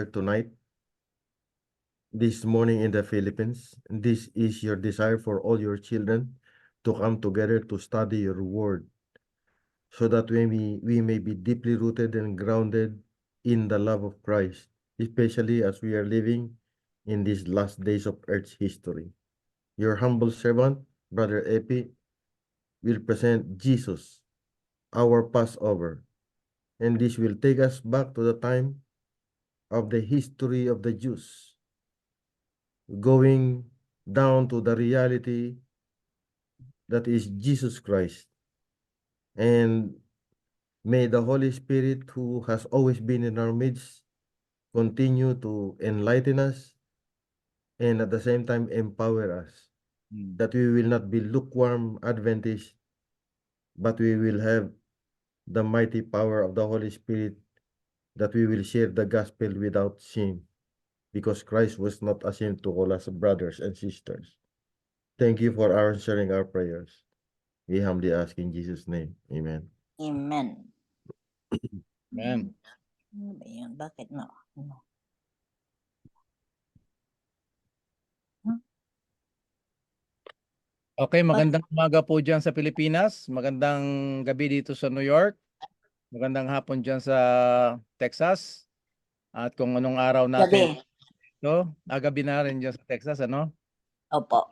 tonight, this morning in the Philippines. This is your desire for all your children to come together to study your word so that we may be deeply rooted and grounded in the love of Christ, especially as we are living in these last days of Earth's history. Your humble servant, Brother Epi, will present Jesus, our Passover, and this will take us back to the time of the history of the Jews, going down to the reality that is Jesus Christ. And may the Holy Spirit, who has always been in our midst, continue to enlighten us and at the same time empower us, that we will not be lukewarm Adventists, but we will have the mighty power of the Holy Spirit, that we will share the gospel without shame, because Christ was not ashamed to call us brothers and sisters. Thank you for answering our prayers. We humbly ask in Jesus' name. Amen. Amen. Amen. Ano ba yan? Bakit na? Ano? Okay, magandang umaga po dyan sa Pilipinas. Magandang gabi dito sa New York. Magandang hapon dyan sa Texas. At kung anong araw natin Gabi. gabi na rin dyan sa Texas, ano? Opo.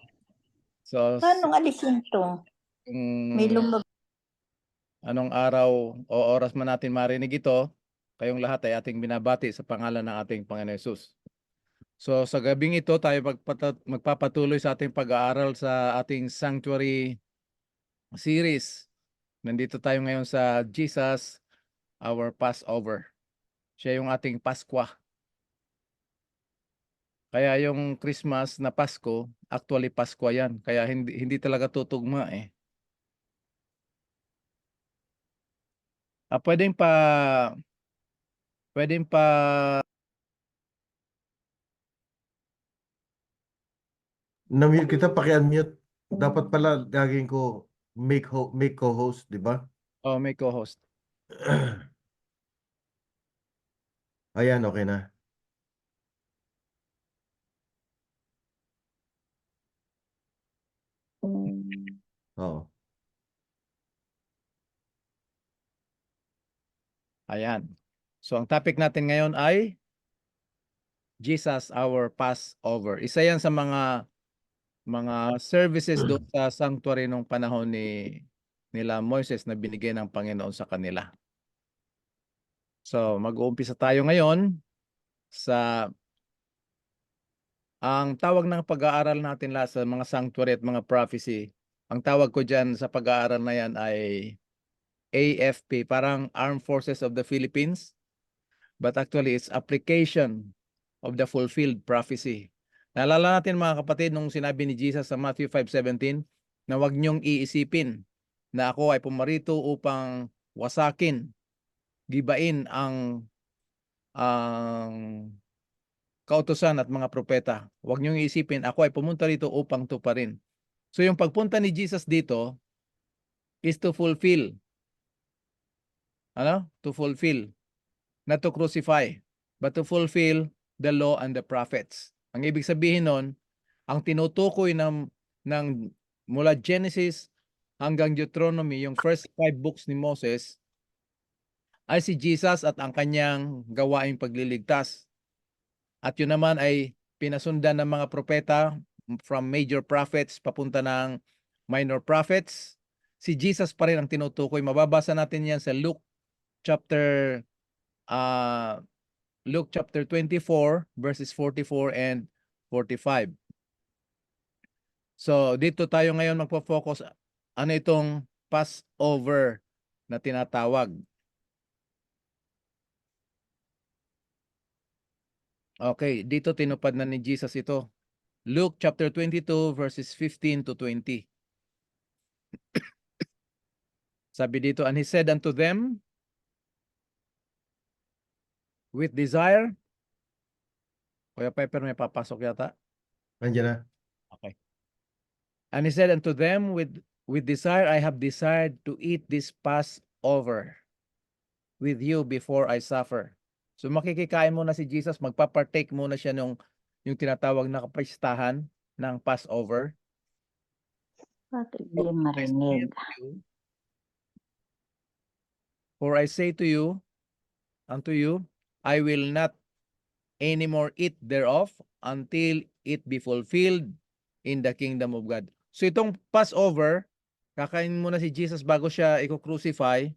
So, Paano alisin to? May lumab... anong araw o oras man natin marinig ito, kayong lahat ay ating binabati sa pangalan ng ating Panginoon Hesus. So sa gabing ito tayo magpapatuloy sa ating pag-aaral sa ating Sanctuary series. Nandito tayo ngayon sa Jesus, our Passover. Siya yung ating Paskwa. Kaya yung Christmas na Pasko, actually Paskwa yan. Kaya hindi talaga tutugma eh. Pwedeng pa Na-mute kita, paki-unmute. Dapat pala gagawin ko make co-host, di ba? oh, may co-host. Ayan, okay na. Oo. Ayan. So ang topic natin ngayon ay Jesus, our Passover. Isa yan sa mga services doon sa sanctuary nung panahon nila Moises na binigay ng Panginoon sa kanila. So mag-uumpisa tayo ngayon sa ang tawag ng pag-aaral natin lahat sa mga sanctuary at mga prophecy. Ang tawag ko dyan sa pag-aaral na yan ay AFP, parang Armed Forces of the Philippines. But actually, it's application of the fulfilled prophecy. Naalala natin mga kapatid nung sinabi ni Jesus sa Matthew 5:17 na huwag niyong iisipin na ako ay pumarito upang wasakin, gibain ang kautusan at mga propeta. Huwag niyong iisipin ako ay pumunta rito upang tuparin. So yung pagpunta ni Jesus dito is to fulfill. Ano? To fulfill. Not to crucify, but to fulfill the law and the prophets. Ang ibig sabihin nun, ang tinutukoy ng mula Genesis hanggang Deuteronomy, yung first 5 books ni Moses, ay si Jesus at ang kanyang gawaing pagliligtas. At yun naman ay pinasundan ng mga propeta from major prophets papunta ng minor prophets. Si Jesus pa rin ang tinutukoy. Mababasa natin yan sa Luke chapter 24 verses 44 and 45. So dito tayo ngayon magpo-focus ano itong Passover na tinatawag. Okay, dito tinupad na ni Jesus ito. Luke chapter 22 verses 15 to 20. Sabi dito, and he said unto them, with desire. Kuya Pepper, may papasok yata. Andiyan na. Okay. And he said unto them, with desire I have desired to eat this Passover with you before I suffer. So makikikain muna si Jesus, magpapartake muna siya yung tinatawag na kapistahan ng Passover. Bakit di marinig? For I say to you, unto you, I will not anymore eat thereof until it be fulfilled in the kingdom of God. So itong Passover, kakain muna si Jesus bago siya i-crucify,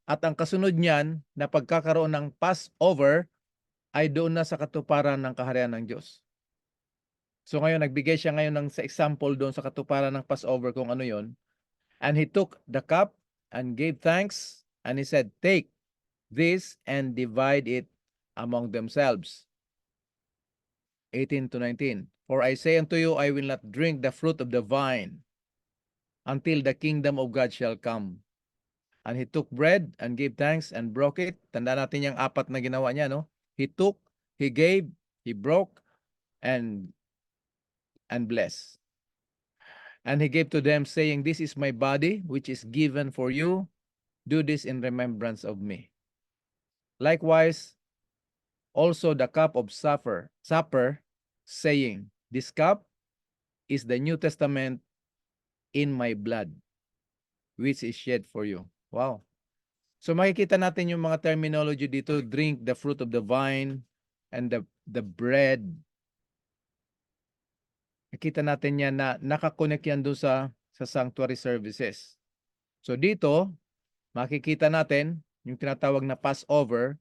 at ang kasunod niyan na pagkakaroon ng Passover ay doon na sa katuparan ng kaharian ng Diyos. So ngayon, nagbigay siya ngayon ng sa example doon sa katuparan ng Passover kung ano yon. And he took the cup and gave thanks, and he said, take this and divide it among themselves. 18 to 19. For I say unto you, I will not drink the fruit of the vine until the kingdom of God shall come. And he took bread and gave thanks and broke it. Tanda natin yung apat na ginawa niya, no? He took, he gave, he broke, and blessed. And he gave to them, saying, this is my body, which is given for you. Do this in remembrance of me. Likewise, also the cup of supper, saying, this cup is the New Testament in my blood, which is shed for you. Wow. So makikita natin yung mga terminology dito, drink the fruit of the vine and the bread. Nakita natin yan na nakakonect yan doon sa sanctuary services. So dito, makikita natin yung tinatawag na Passover.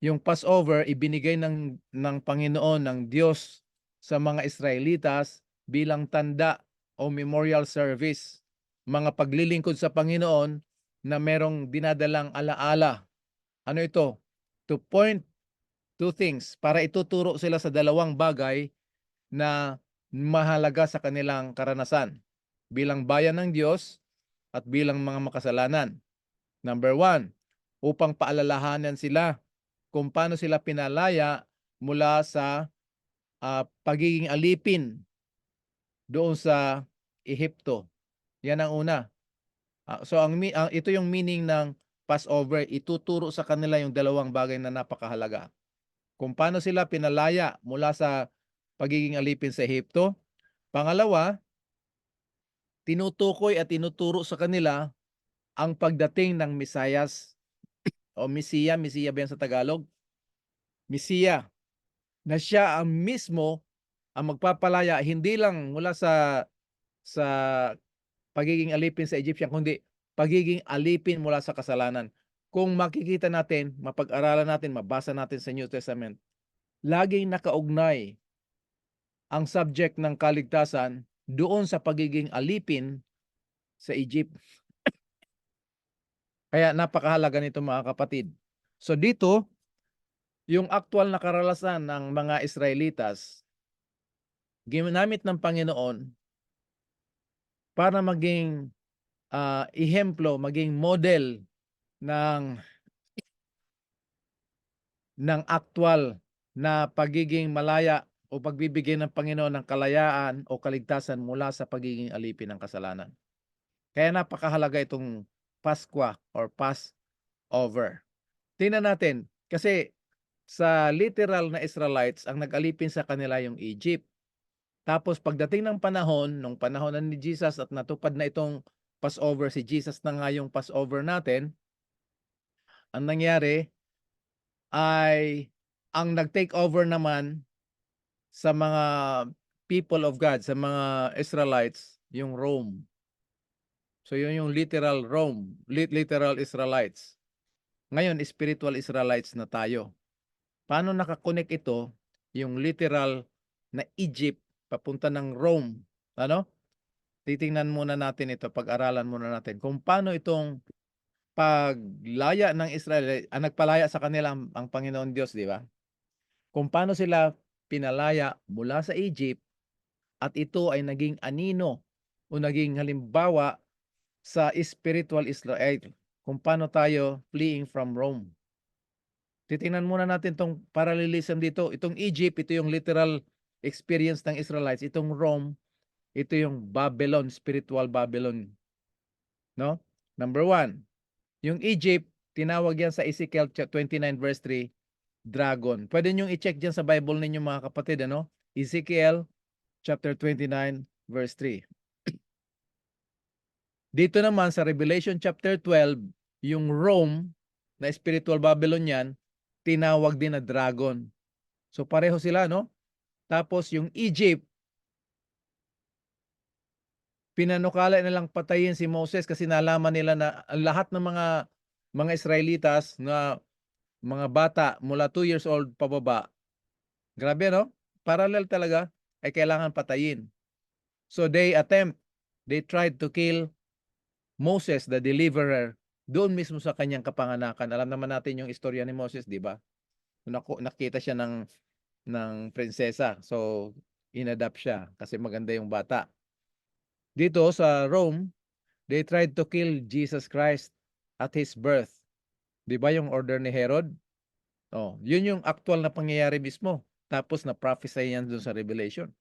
Yung Passover, ibinigay ng Panginoon, ng Diyos sa mga Israelitas bilang tanda o memorial service. Mga paglilingkod sa Panginoon na merong dinadalang alaala. Ano ito? To point two things, para ituturo sila sa dalawang bagay na mahalaga sa kanilang karanasan bilang bayan ng Diyos at bilang mga makasalanan. Number 1, upang paalalahanan sila kung paano sila pinalaya mula sa pagiging alipin doon sa Ehipto. Yan ang una. So ito yung meaning ng Passover, ituturo sa kanila yung dalawang bagay na napakahalaga. Kung paano sila pinalaya mula sa pagiging alipin sa Ehipto. Pangalawa, tinutukoy at tinuturo sa kanila ang pagdating ng Mesiyas o Mesiya ba yan sa Tagalog? Mesiya, na siya ang mismo ang magpapalaya hindi lang mula sa pagiging alipin sa Egyptian, kundi pagiging alipin mula sa kasalanan. Kung makikita natin, mapag-aralan natin, mabasa natin sa New Testament, laging nakaugnay ang subject ng kaligtasan doon sa pagiging alipin sa Egypt. Kaya napakahalaga nito mga kapatid. So dito, yung actual na karanasan ng mga Israelitas, ginamit ng Panginoon para maging ehemplo, maging model ng actual na pagiging malaya o pagbibigay ng Panginoon ng kalayaan o kaligtasan mula sa pagiging alipin ng kasalanan. Kaya napakahalaga itong Paskwa or Passover. Tingnan natin, kasi sa literal na Israelites, ang nag-alipin sa kanila yung Egypt. Tapos pagdating ng panahon, nung panahon na ni Jesus at natupad na itong Passover, si Jesus na nga yung Passover natin, ang nangyari ay ang nag-take over naman sa mga people of God, sa mga Israelites, yung Rome. So yun yung literal Rome, literal Israelites. Ngayon, spiritual Israelites na tayo. Paano nakakonect ito, yung literal na Egypt, papunta ng Rome? Ano? Titingnan muna natin ito, pag-aralan muna natin kung paano itong paglaya ng Israel, nagpalaya sa kanila ang Panginoon Diyos, di ba? Kung paano sila pinalaya mula sa Egypt at ito ay naging anino o naging halimbawa sa spiritual Israel. Kung paano tayo fleeing from Rome. Titingnan muna natin itong parallelism dito. Itong Egypt, ito yung literal experience ng Israelites. Itong Rome, ito yung Babylon, spiritual Babylon. No? Number 1, yung Egypt, tinawag yan sa Ezekiel 29 verse 3, dragon. Pwede nyo i-check dyan sa Bible ninyo mga kapatid, ano? Ezekiel chapter 29 verse 3. Dito naman sa Revelation chapter 12, yung Rome na spiritual Babylon yan, tinawag din na dragon. So pareho sila, no? Tapos yung Egypt, pinanukala nilang patayin si Moses kasi nalaman nila na ang lahat ng mga Israelitas na mga bata mula 2 years old pababa, grabe, no? Parallel talaga, ay kailangan patayin. So they tried to kill Moses, the deliverer, doon mismo sa kanyang kapanganakan. Alam naman natin yung istorya ni Moses, di ba? Nakita siya ng prinsesa. So, inadapt siya kasi maganda yung bata. Dito sa Rome, they tried to kill Jesus Christ at his birth. Di ba yung order ni Herod? Oh, yun yung actual na pangyayari mismo. Tapos na-prophesy yan doon sa Revelation.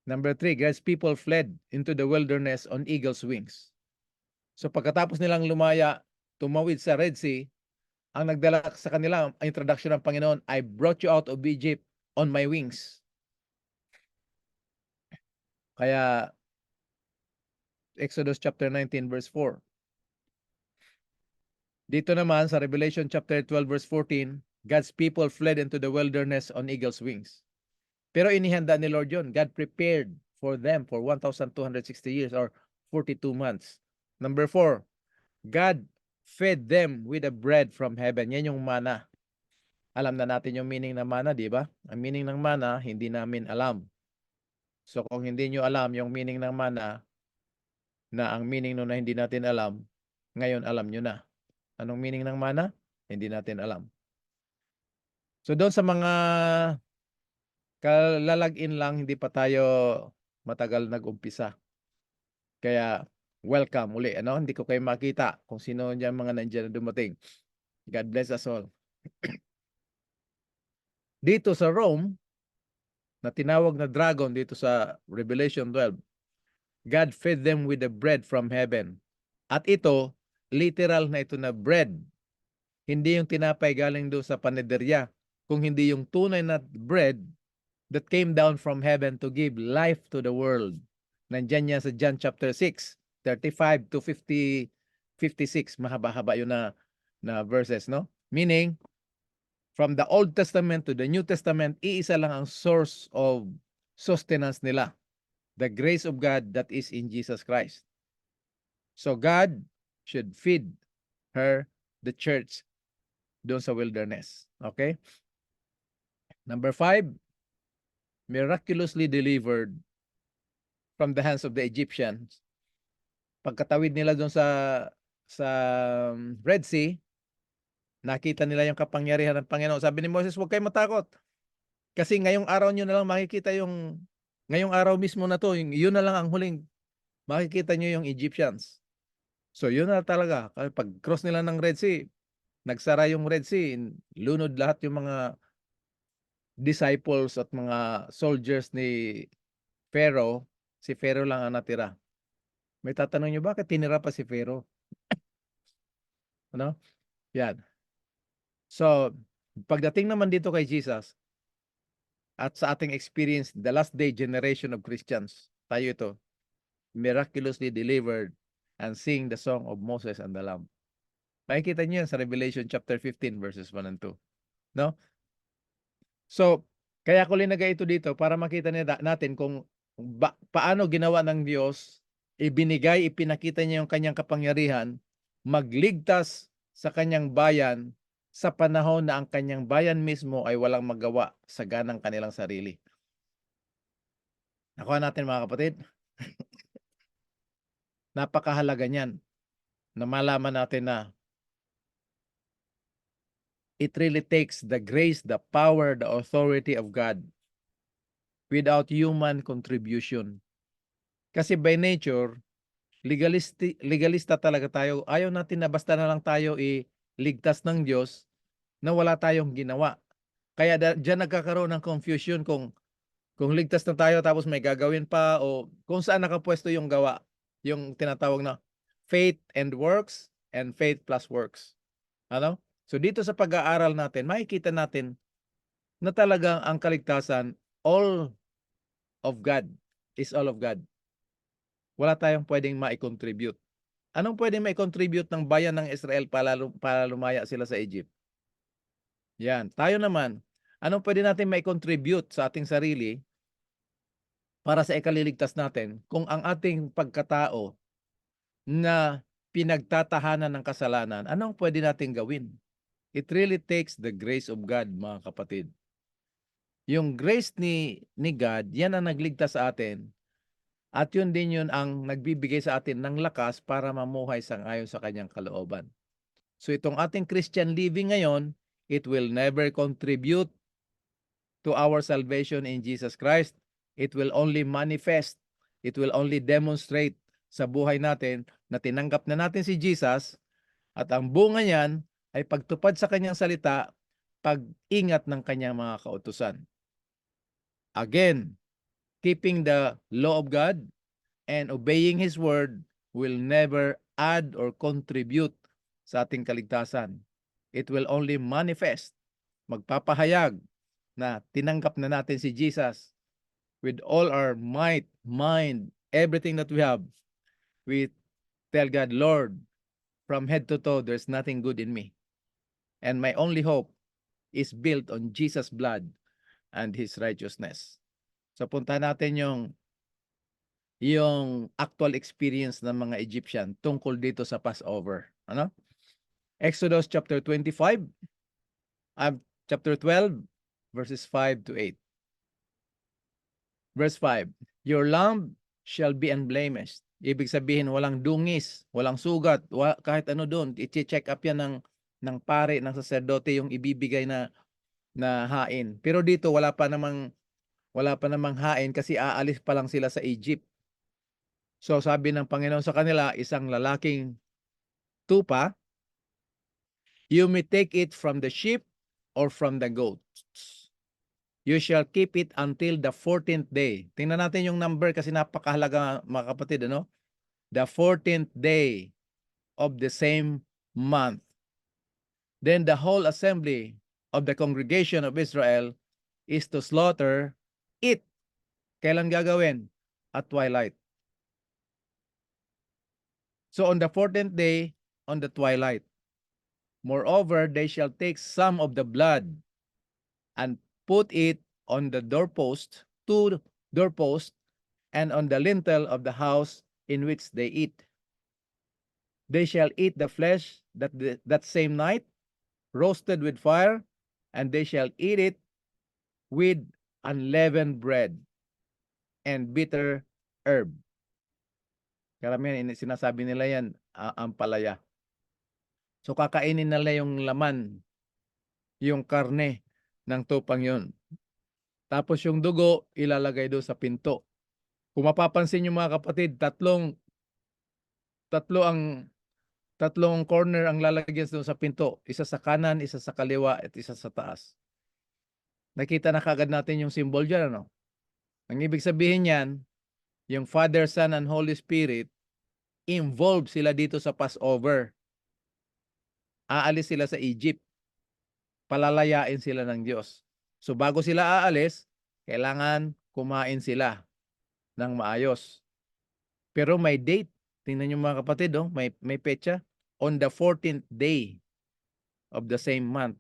Number 3, God's people fled into the wilderness on eagle's wings. So pagkatapos nilang lumaya, tumawid sa Red Sea, ang nagdala sa kanila, ang introduction ng Panginoon, I brought you out of Egypt on my wings. Kaya, Exodus chapter 19 verse 4. Dito naman sa Revelation chapter 12 verse 14, God's people fled into the wilderness on eagle's wings. Pero inihanda ni Lord yun. God prepared for them for 1,260 years or 42 months. Number 4, God fed them with a bread from heaven. Yan yung mana. Alam na natin yung meaning ng mana, di ba? Ang meaning ng mana, hindi namin alam. So kung hindi nyo alam yung meaning ng mana, na ang meaning nun na hindi natin alam, ngayon alam nyo na. Anong meaning ng mana? Hindi natin alam. So doon sa mga kalalagin lang, hindi pa tayo matagal nag-umpisa. Kaya welcome uli. Ano? Hindi ko kayo makita kung sino dyan mga nandiyan na dumating. God bless us all. Dito sa Rome, na tinawag na dragon dito sa Revelation 12, God fed them with the bread from heaven. At ito, literal na ito na bread. Hindi yung tinapay galing doon sa panederya, kung hindi yung tunay na bread that came down from heaven to give life to the world. Nandyan niya sa John chapter 6, 35 to 56. Mahaba-haba yun na verses, no? Meaning, from the Old Testament to the New Testament, iisa lang ang source of sustenance nila. The grace of God that is in Jesus Christ. So God should feed the church doon sa wilderness. Okay? Number 5, miraculously delivered from the hands of the Egyptians. Pagkatawid nila doon sa Red Sea, nakita nila yung kapangyarihan ng Panginoon. Sabi ni Moses, huwag kayo matakot. Kasi ngayong araw nyo na lang makikita ngayong araw mismo na to, yun na lang ang huling makikita nyo yung Egyptians. So yun na talaga. Pag cross nila ng Red Sea, nagsara yung Red Sea, lunod lahat yung mga disciples at mga soldiers ni Pharaoh. Si Pharaoh lang ang natira. May tatanong nyo, bakit tinira pa si Pharaoh? Ano? Yan. So, pagdating naman dito kay Jesus, at sa ating experience, the last day generation of Christians, tayo ito, miraculously delivered and sing the song of Moses and the Lamb. Makikita niyo yan sa Revelation chapter 15 verses 1 and 2. No? So, kaya ko linagay ito dito para makita natin kung paano ginawa ng Diyos, ipinakita niya yung kanyang kapangyarihan, magligtas sa kanyang bayan sa panahon na ang kanyang bayan mismo ay walang magawa sa ganang kanilang sarili. Nakuha natin mga kapatid. Napakahalaga niyan na malaman natin na it really takes the grace, the power, the authority of God without human contribution. Kasi by nature, legalista talaga tayo. Ayaw natin na basta na lang tayo iligtas ng Diyos na wala tayong ginawa. Kaya diyan nagkakaroon ng confusion kung ligtas na tayo tapos may gagawin pa o kung saan nakapwesto yung gawa. Yung tinatawag na faith and works and faith plus works. Ano? So dito sa pag-aaral natin, makikita natin na talagang ang kaligtasan, all of God, is all of God. Wala tayong pwedeng ma-contribute. Anong pwedeng ma-contribute ng bayan ng Israel para lumaya sila sa Egypt? Yan. Tayo naman, anong pwede natin ma-contribute sa ating sarili para sa ikaliligtas natin kung ang ating pagkatao na pinagtatahanan ng kasalanan, anong pwede natin gawin? It really takes the grace of God, mga kapatid. Yung grace ni God, yan ang nagligtas sa atin. At yun din yun ang nagbibigay sa atin ng lakas para mamuhay sang-ayon sa kanyang kalooban. So itong ating Christian living ngayon, it will never contribute to our salvation in Jesus Christ. It will only manifest, it will only demonstrate sa buhay natin na tinanggap na natin si Jesus at ang bunga niyan ay pagtupad sa kanyang salita, pag-ingat ng kanyang mga kautusan. Again, keeping the law of God and obeying His word will never add or contribute sa ating kaligtasan. It will only manifest, magpapahayag na tinanggap na natin si Jesus with all our might, mind, everything that we have. We tell God, Lord, from head to toe, there's nothing good in me. And my only hope is built on Jesus' blood and His righteousness. So punta natin yung actual experience ng mga Egyptian tungkol dito sa Passover. Ano? Exodus chapter 25, chapter 12, verses 5 to 8. Verse 5, your lamb shall be unblemished. Ibig sabihin, walang dungis, walang sugat, kahit ano doon. I-check up yan ng pare, ng saserdote, yung ibibigay na hain. Pero dito, wala pa namang hain kasi aalis pa lang sila sa Egypt. So sabi ng Panginoon sa kanila, isang lalaking tupa, you may take it from the sheep or from the goats. You shall keep it until the 14th day. Tingnan natin yung number kasi napakahalaga, mga kapatid, ano? The 14th day of the same month. Then the whole assembly of the congregation of Israel is to slaughter it. Kailan gagawin? At twilight. So on the 14th day, on the twilight. Moreover, they shall take some of the blood and put it on the doorpost, two doorposts, and on the lintel of the house in which they eat. They shall eat the flesh that same night, roasted with fire, and they shall eat it with unleavened bread and bitter herb. Karamihan sinasabi nila yan, ampalaya. So kakainin nila yung laman, yung karne ng tupang yun. Tapos yung dugo, ilalagay doon sa pinto. Kung mapapansin nyo, mga kapatid, tatlong corner ang lalagyan doon sa pinto. Isa sa kanan, isa sa kaliwa, at isa sa taas. Nakita na kagad natin yung symbol dyan, ano? Ang ibig sabihin yan, yung Father, Son, and Holy Spirit, involved sila dito sa Passover. Aalis sila sa Egypt. Palalayain sila ng Diyos. So bago sila aalis, kailangan kumain sila ng maayos. Pero may date. Tingnan niyo, mga kapatid, oh, may petsa. On the 14th day of the same month.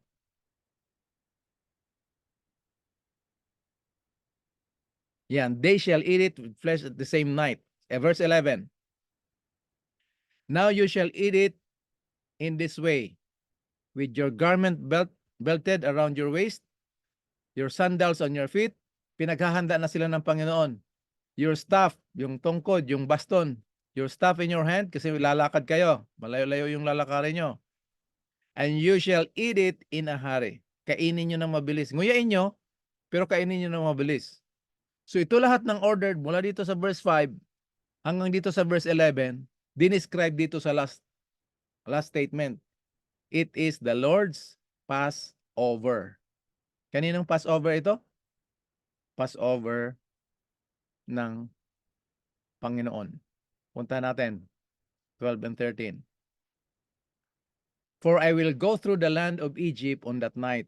Yan, they shall eat it with flesh at the same night. Verse 11. Now you shall eat it in this way, with your garment belted around your waist, your sandals on your feet. Pinaghahanda na sila ng Panginoon. Your staff, yung tungkod, yung baston, your staff in your hand, kasi lalakad kayo. Malayo-layo yung lalakarin nyo. And you shall eat it in a hurry. Kainin nyo ng mabilis. Nguyain nyo, pero kainin nyo ng mabilis. So ito lahat ng ordered mula dito sa verse 5 hanggang dito sa verse 11, dinescribe dito sa last statement. It is the Lord's Passover. Kaninong Passover ito? Passover ng Panginoon. Punta natin 12 and 13. For I will go through the land of Egypt on that night,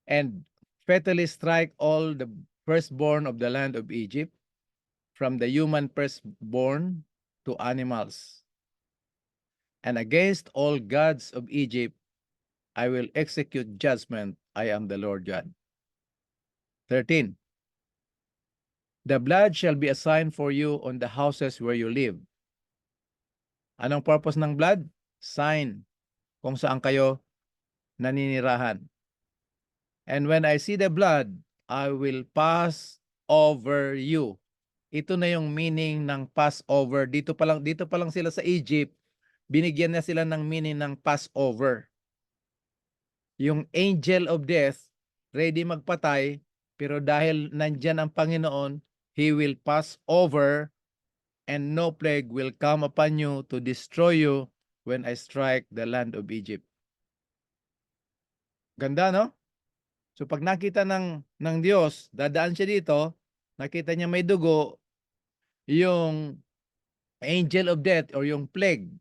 and fatally strike all the firstborn of the land of Egypt, from the human firstborn to animals. And against all gods of Egypt I will execute judgment. I am the Lord God. 13. The blood shall be a sign for you on the houses where you live. Anong purpose ng blood? Sign kung saan kayo naninirahan. And when I see the blood, I will pass over you. Ito na yung meaning ng Passover. Dito pa lang sila sa Egypt, binigyan na sila ng meaning ng Passover. Yung angel of death, ready magpatay, pero dahil nandyan ang Panginoon, He will pass over and no plague will come upon you to destroy you when I strike the land of Egypt. Ganda, no? So pag nakita ng Diyos, dadaan siya dito, nakita niya may dugo, yung angel of death or yung plague,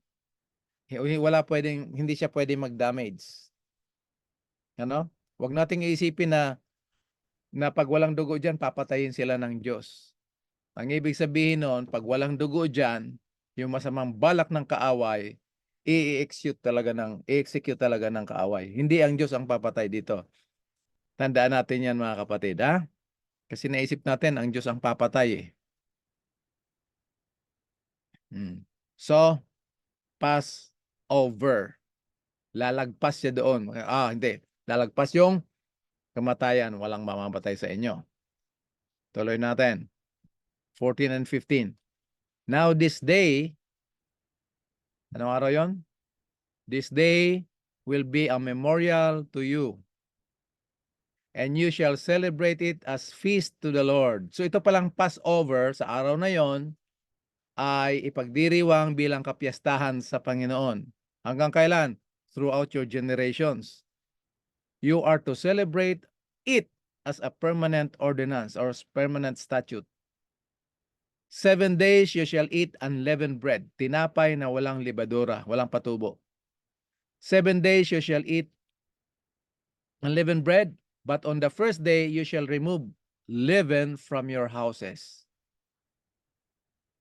hindi siya pwedeng mag-damage. Ano? Huwag nating iisipin na pag walang dugo dyan, papatayin sila ng Diyos. Ang ibig sabihin noon, pag walang dugo dyan, yung masamang balak ng kaaway, i-execute talaga ng kaaway. Hindi ang Diyos ang papatay dito. Tandaan natin yan mga kapatid, ha? Kasi naisip natin, ang Diyos ang papatay, So, pass over. Lalagpas siya doon. Hindi. Lalagpas yung kamatayan. Walang mamamatay sa inyo. Tuloy natin. 14 and 15. Now this day, anong araw yon? This day will be a memorial to you. And you shall celebrate it as feast to the Lord. So ito palang Passover sa araw na yon ay ipagdiriwang bilang kapiyastahan sa Panginoon. Hanggang kailan? Throughout your generations. You are to celebrate it as a permanent ordinance or permanent statute. 7 days you shall eat unleavened bread, tinapay na walang libadura, walang patubo. 7 days you shall eat unleavened bread, but on the first day you shall remove leaven from your houses.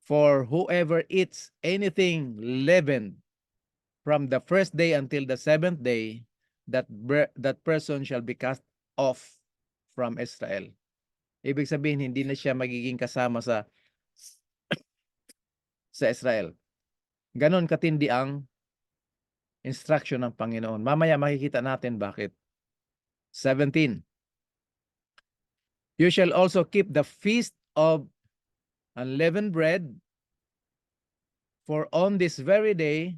For whoever eats anything leavened from the first day until the 7th day, that person shall be cast off from Israel. Ibig sabihin, hindi na siya magiging kasama sa Israel. Ganon katindi ang instruction ng Panginoon. Mamaya makikita natin bakit. 17. You shall also keep the feast of unleavened bread, for on this very day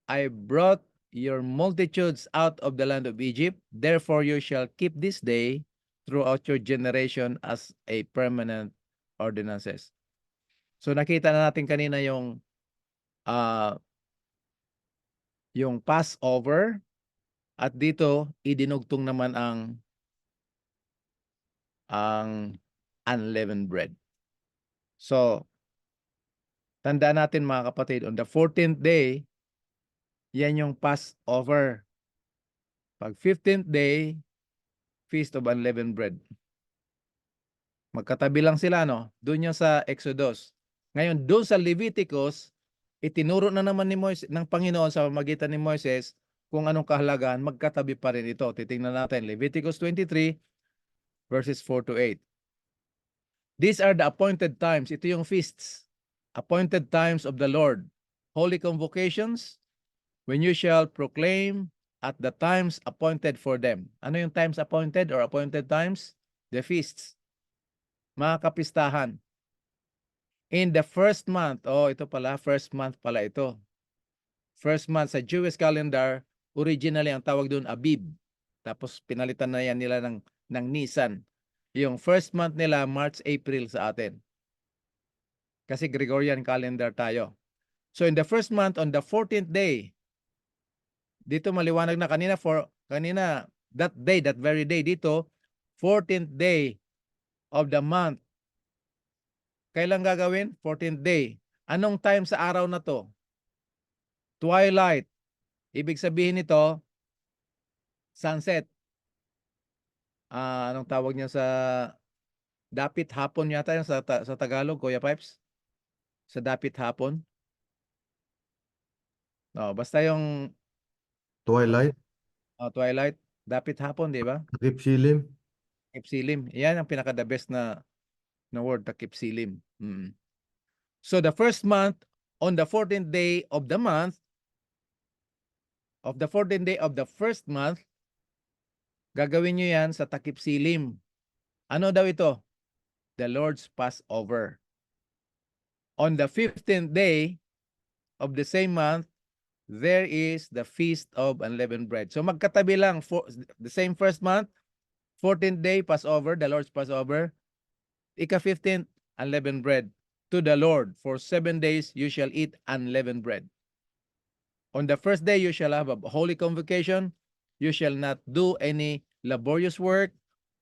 I brought your multitudes out of the land of Egypt. Therefore you shall keep this day throughout your generation as a permanent ordinances. So nakita na natin kanina yung Passover, at dito idinugtong naman ang unleavened bread. So tandaan natin mga kapatid, on the 14th day, yan yung Passover. Pag 15th day, Feast of Unleavened Bread. Magkatabi lang sila, no? Doon yung sa Exodus. Ngayon, doon sa Leviticus, itinuro na naman ng Panginoon sa magitan ni Moises kung anong kahalagahan, magkatabi pa rin ito. Titingnan natin, Leviticus 23, verses 4 to 8. These are the appointed times. Ito yung feasts. Appointed times of the Lord. Holy convocations, when you shall proclaim at the times appointed for them. Ano yung times appointed or appointed times? The feasts. Mga kapistahan. In the first month, ito pala, first month pala ito. First month sa Jewish calendar, originally ang tawag doon Abib. Tapos pinalitan na yan nila ng Nisan. Yung first month nila, March, April sa atin. Kasi Gregorian calendar tayo. So in the first month, on the 14th day, dito maliwanag na kanina, that very day, dito, 14th day of the month. Kailan gagawin? 14th day. Anong time sa araw na to? twilight. Ibig sabihin nito, sunset. Anong tawag niya sa dapit hapon yata yan sa Tagalog, Kuya Pipes? Sa dapit hapon? No, basta yung Twilight, twilight, dapit hapon, di ba? takip silim. Takip silim. Yan ang pinaka-the best na word, takip silim. So the first month, on the 14th day of the month, of the 14th day of the first month, gagawin nyo yan sa takip silim. Ano daw ito? The Lord's Passover. On the 15th day of the same month, there is the Feast of Unleavened Bread. So magkatabi lang, the same first month, 14th day, Passover, the Lord's Passover. Ika-15th, unleavened bread to the Lord. For 7 days, you shall eat unleavened bread. On the first day, you shall have a holy convocation. You shall not do any laborious work,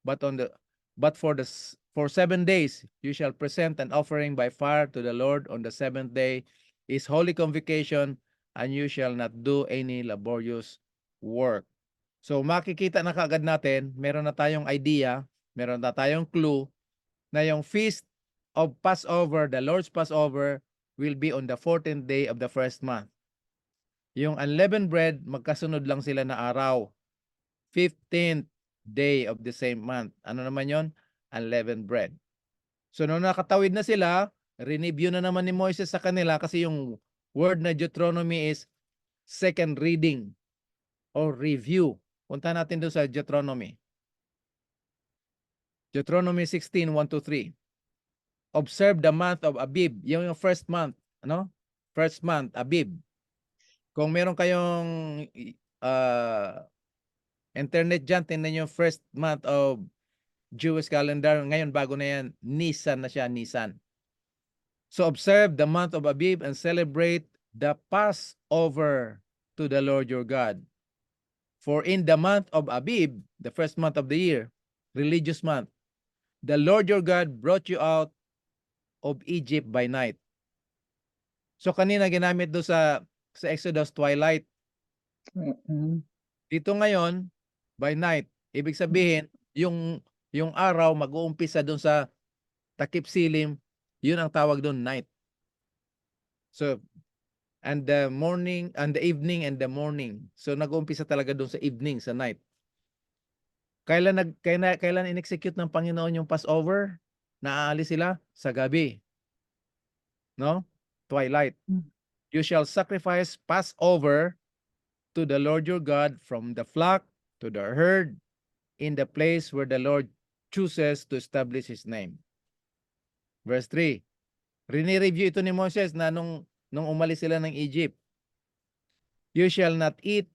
but for 7 days, you shall present an offering by fire to the Lord. On the 7th day is holy convocation, and you shall not do any laborious work. So makikita na kaagad natin, meron na tayong idea, meron na tayong clue na yung Feast of Passover, the Lord's Passover, will be on the 14th day of the first month. Yung unleavened bread, magkasunod lang sila na araw. 15th day of the same month. Ano naman yon? Unleavened bread. So nung nakatawid na sila, reneview na naman ni Moises sa kanila kasi yung word na Deuteronomy is second reading or review. Punta natin doon sa Deuteronomy. Deuteronomy 16, 1-3. Observe the month of Abib. Yung first month. Ano? First month, Abib. Kung meron kayong internet dyan, tingnan yung first month of Jewish calendar. Ngayon, bago na yan, Nisan na siya, Nisan. So observe the month of Abib and celebrate the Passover to the Lord your God. For in the month of Abib, the first month of the year, religious month, the Lord your God brought you out of Egypt by night. So kanina ginamit do sa Exodus twilight. Dito ngayon, by night. Ibig sabihin, yung araw mag-uumpisa doon sa takip silim, yun ang tawag doon, night. So, and the morning, and the evening, and the morning. So nag-uumpisa talaga doon sa evening, sa night. Kailan in-execute ng Panginoon yung Passover? Naaalis sila sa gabi. No? Twilight. You shall sacrifice Passover to the Lord your God from the flock to the herd in the place where the Lord chooses to establish His name. Verse 3. Rini-review ito ni Moses na nung umalis sila ng Egypt. You shall not eat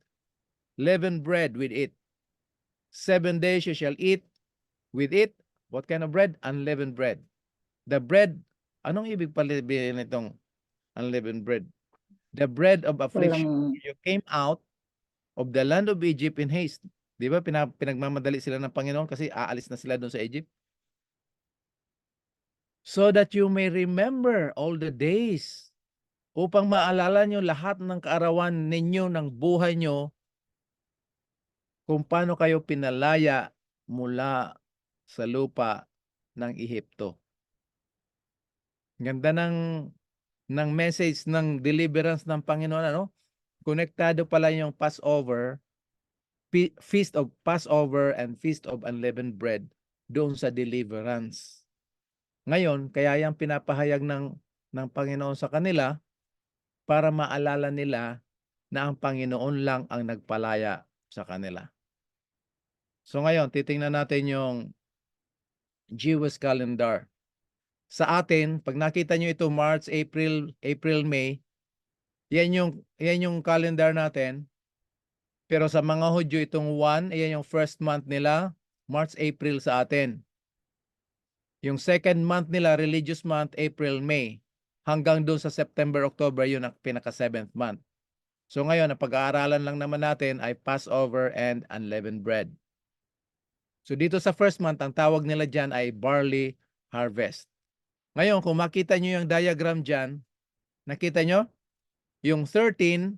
leavened bread with it. 7 days you shall eat with it. What kind of bread? Unleavened bread. The bread, anong ibig palibihin itong unleavened bread? The bread of affliction. You came out of the land of Egypt in haste. Di ba? Pinagmamadali sila ng Panginoon kasi aalis na sila doon sa Egypt. So that you may remember all the days, upang maalala nyo lahat ng kaarawan ninyo ng buhay nyo, kung paano kayo pinalaya mula sa lupa ng Ehipto. Ganda ng message ng deliverance ng Panginoon, ano? Konektado pala yung Passover, Feast of Passover and Feast of Unleavened Bread doon sa deliverance. Ngayon, kaya yung pinapahayag ng Panginoon sa kanila para maalala nila na ang Panginoon lang ang nagpalaya sa kanila. So ngayon, titingnan natin yung Jewish calendar. Sa atin, pag nakita nyo ito, March, April, May, yan yung calendar natin. Pero sa mga Hudyo, itong 1, yan yung first month nila, March, April sa atin. Yung second month nila, religious month, April, May. Hanggang doon sa September, October, yun ang pinaka-7th month. So ngayon, ang pag-aaralan lang naman natin ay Passover and unleavened bread. So dito sa first month, ang tawag nila dyan ay barley harvest. Ngayon, kung makita nyo yung diagram dyan, nakita nyo? Yung 13,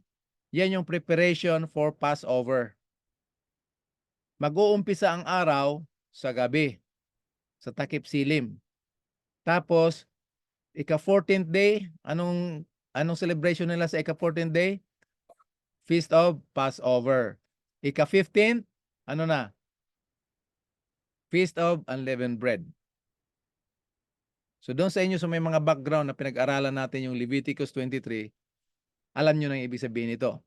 Yan yung preparation for Passover. Mag-uumpisa ang araw sa gabi, sa takip silim. Tapos, ika-14th day, anong celebration nila sa ika-14th day? Feast of Passover. Ika-15th, ano na? Feast of Unleavened Bread. So doon sa inyo sa may mga background na pinag-aralan natin yung Leviticus 23, alam nyo na yung ibig sabihin nito.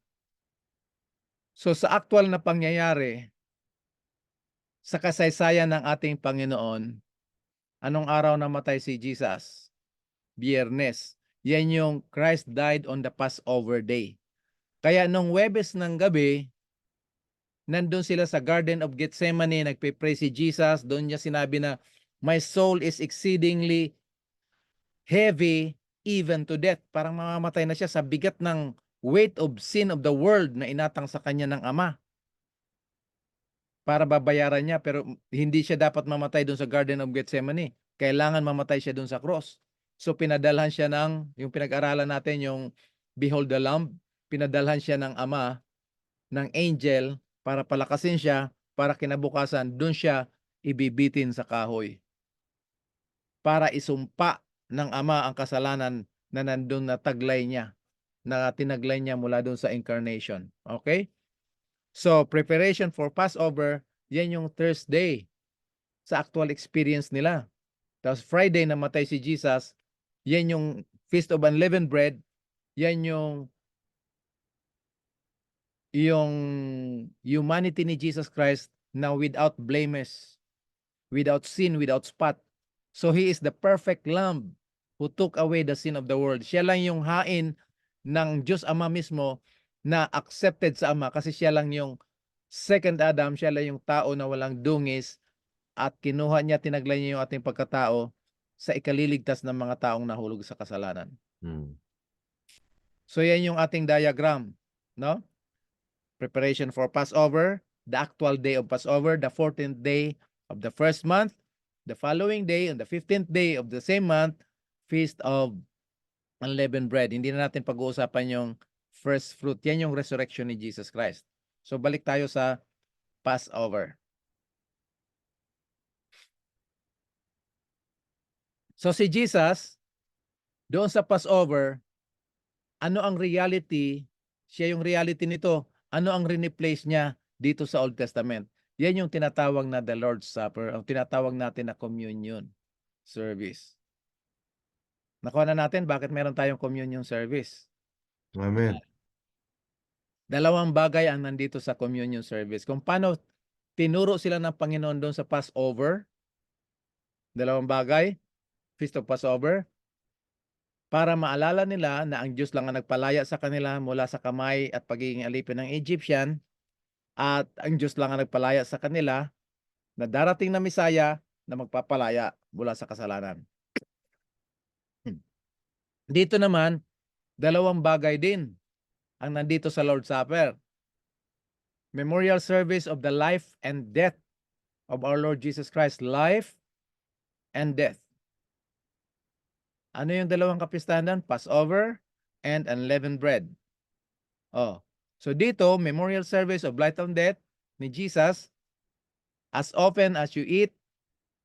So sa actual na pangyayari, sa kasaysayan ng ating Panginoon, anong araw namatay si Jesus? Biyernes. Yan yung Christ died on the Passover day. Kaya nung Huwebes ng gabi, nandun sila sa Garden of Gethsemane, nagpe-pray si Jesus. Doon niya sinabi na, my soul is exceedingly heavy even to death. Parang mamamatay na siya sa bigat ng weight of sin of the world na inatang sa kanya ng Ama. Para babayaran niya, pero hindi siya dapat mamatay doon sa Garden of Gethsemane. Kailangan mamatay siya doon sa cross. So pinadalhan siya ng, yung pinag-aralan natin, yung Behold the Lamb, pinadalhan siya ng Ama, ng angel, para palakasin siya, para kinabukasan, doon siya ibibitin sa kahoy. Para isumpa ng Ama ang kasalanan na nandun na taglay niya, na tinaglay niya mula doon sa incarnation. Okay? So, preparation for Passover, yan yung Thursday sa actual experience nila. Tapos Friday namatay si Jesus, yan yung Feast of Unleavened Bread, yan yung humanity ni Jesus Christ na without blemish, without sin, without spot. So He is the perfect Lamb who took away the sin of the world. Siya lang yung hain ng Diyos Ama mismo na accepted sa Ama kasi siya lang yung second Adam, siya lang yung tao na walang dungis at kinuha niya, tinaglay niya yung ating pagkatao sa ikaliligtas ng mga taong nahulog sa kasalanan. So yan yung ating diagram, no? Preparation for Passover, the actual day of Passover, the 14th day of the first month, the following day, on the 15th day of the same month, Feast of Unleavened Bread. Hindi na natin pag-uusapan yung first fruit. Yan yung resurrection ni Jesus Christ. So balik tayo sa Passover. So si Jesus, doon sa Passover, ano ang reality? Siya yung reality nito. Ano ang replace niya dito sa Old Testament? Yan yung tinatawag na the Lord's Supper, ang tinatawag natin na communion service. Nakuha na natin bakit meron tayong communion service. Amen. Dalawang bagay ang nandito sa communion service. Kung paano tinuro sila ng Panginoon doon sa Passover, dalawang bagay, Feast of Passover, para maalala nila na ang Diyos lang ang nagpalaya sa kanila mula sa kamay at pagiging alipin ng Egyptian, at ang Diyos lang ang nagpalaya sa kanila na darating na Misaya na magpapalaya mula sa kasalanan. Dito naman, dalawang bagay din ang nandito sa Lord's Supper. Memorial service of the life and death of our Lord Jesus Christ. Life and death. Ano yung dalawang kapistahan doon? Passover and unleavened bread. Oh. So dito, memorial service of life and death ni Jesus. As often as you eat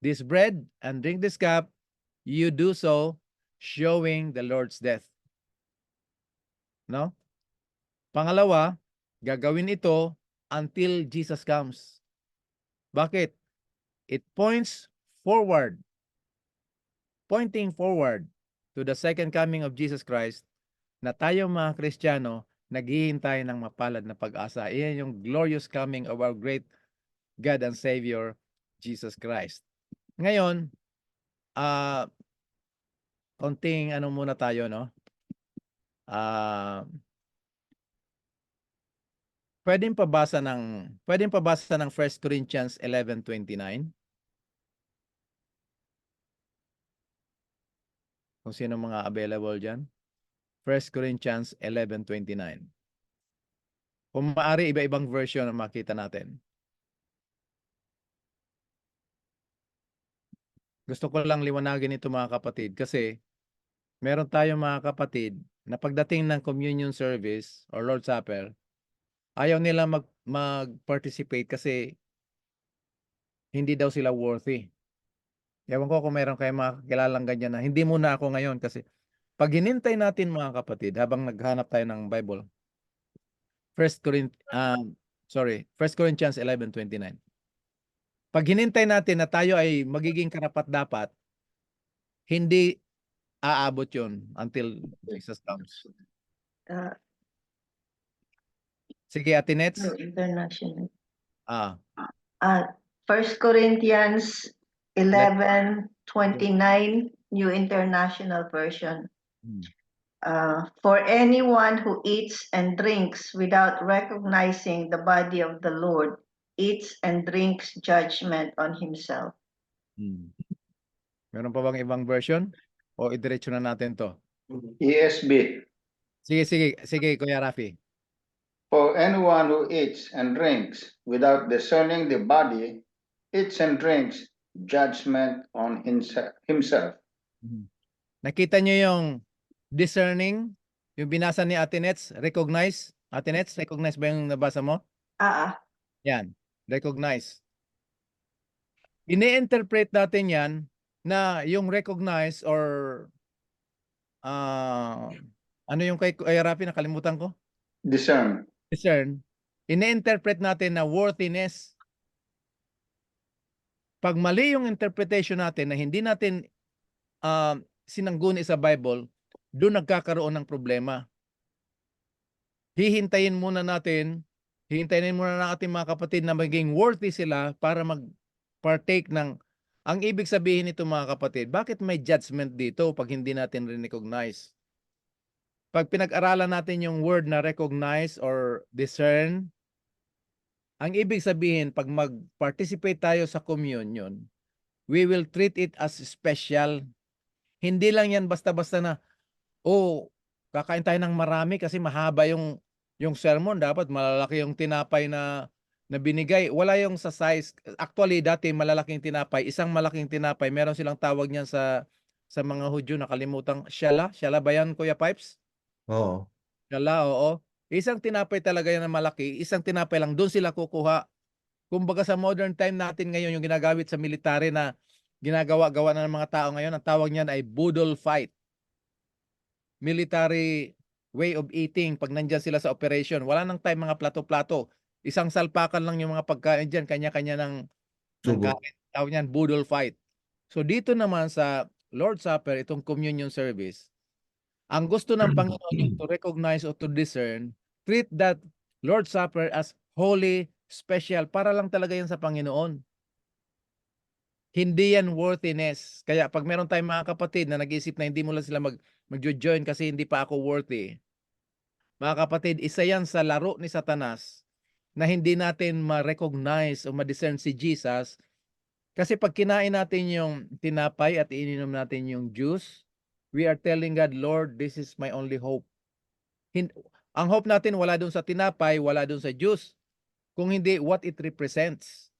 this bread and drink this cup, you do so showing the Lord's death. No? Pangalawa, gagawin ito until Jesus comes. Bakit? It points forward, pointing forward to the second coming of Jesus Christ, na tayo mga Kristiyano naghihintay ng mapalad na pag-asa. Iyan yung glorious coming of our great God and Savior, Jesus Christ. Ngayon, konting ano muna tayo, no? Pwedeng pabasa ng 1 Corinthians 11:29. Kung sino mga available dyan. 1 Corinthians 11:29. Kung maaari, iba-ibang version ang makita natin. Gusto ko lang liwanagin ito mga kapatid kasi meron tayong mga kapatid na pagdating ng communion service or Lord's Supper, ayaw nila mag-participate kasi hindi daw sila worthy. Ewan ko kung meron kayong mga kilalang ganyan na hindi muna ako ngayon kasi pag hinintay natin mga kapatid habang naghanap tayo ng Bible, 1 Corinthians 11:29. Pag hinintay natin na tayo ay magiging karapat-dapat, hindi aabot yun until Jesus comes. Uh, Sige, Ate Nets. no, international. Ah, 1 Corinthians 11:29, New International Version. hmm. For anyone who eats and drinks without recognizing the body of the Lord eats and drinks judgment on himself. Meron pa bang ibang version? O idiretso na natin to? ESB. Sige, Kuya Rafi. For anyone who eats and drinks without discerning the body eats and drinks judgment on himself. Nakita nyo yung discerning, yung binasa ni Ate Nets, recognize? Ate Nets, recognize ba yung nabasa mo? Yan, recognize. Ini-interpret natin yan na yung recognize or ano yung kay Rafi, nakalimutan ko? Discern. Discern. Ini-interpret natin na worthiness. Pag mali yung interpretation natin na hindi natin sinangguni sa Bible, doon nagkakaroon ng problema. Hihintayin muna ng ating mga kapatid na maging worthy sila para mag-partake ng, ang ibig sabihin nito mga kapatid, bakit may judgment dito pag hindi natin recognize? Pag pinag-aralan natin yung word na recognize or discern, ang ibig sabihin, pag mag-participate tayo sa communion, we will treat it as special. Hindi lang yan basta-basta na, kakain tayo ng marami kasi mahaba yung sermon. Dapat malalaki yung tinapay na binigay. Wala yung sa size. Actually, dati malalaking tinapay. Isang malaking tinapay. Meron silang tawag niyan sa mga Hudyo. Nakalimutan. Shala? Shala ba yan, Kuya Pipes? Oo. Shala, oo. Isang tinapay talaga yan na malaki. Isang tinapay lang. Doon sila kukuha. Kumbaga sa modern time natin ngayon, yung ginagamit sa military na ginagawa-gawa na ng mga tao ngayon, ang tawag niyan ay budol fight. Military way of eating pag nandyan sila sa operation. Wala nang time mga plato-plato. Isang salpakan lang yung mga pagkain dyan, kanya-kanya ng Sugo. kain. Tawag niyan, budol fight. So dito naman sa Lord's Supper, itong communion service, ang gusto ng Panginoon yung to recognize or to discern, treat that Lord's Supper as holy, special, para lang talaga yan sa Panginoon. Hindi yan worthiness. Kaya pag meron tayong mga kapatid na nag-iisip na hindi mo lang sila mag-join kasi hindi pa ako worthy. Mga kapatid, isa yan sa laro ni Satanas na hindi natin ma-recognize o ma-discern si Jesus. Kasi pag kinain natin yung tinapay at ininom natin yung juice, we are telling God, Lord, this is my only hope. Ang hope natin wala dun sa tinapay, wala dun sa juice. Kung hindi, what it represents.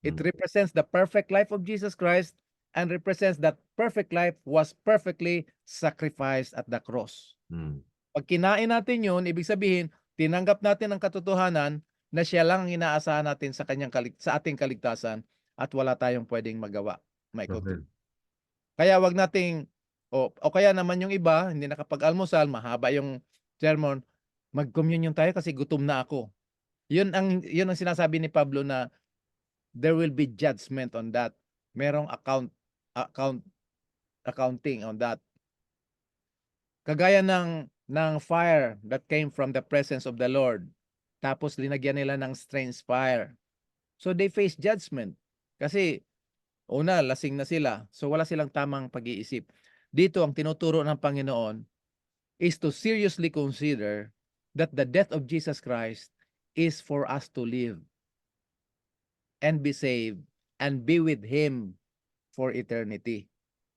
It represents the perfect life of Jesus Christ and represents that perfect life was perfectly sacrificed at the cross. Pag kinain natin yun, ibig sabihin, tinanggap natin ang katotohanan na siya lang ang inaasahan natin sa ating kaligtasan at wala tayong pwedeng magawa. Okay. Kaya wag nating, o kaya naman yung iba, hindi nakapag-almusal, mahaba yung sermon, mag-communion tayo kasi gutom na ako. Yun ang sinasabi ni Pablo na there will be judgment on that. Merong accounting on that. Kagaya ng fire that came from the presence of the Lord. Tapos linagyan nila ng strange fire. So they face judgment. Kasi una, lasing na sila. So wala silang tamang pag-iisip. Dito ang tinuturo ng Panginoon is to seriously consider that the death of Jesus Christ is for us to live and be saved and be with Him for eternity.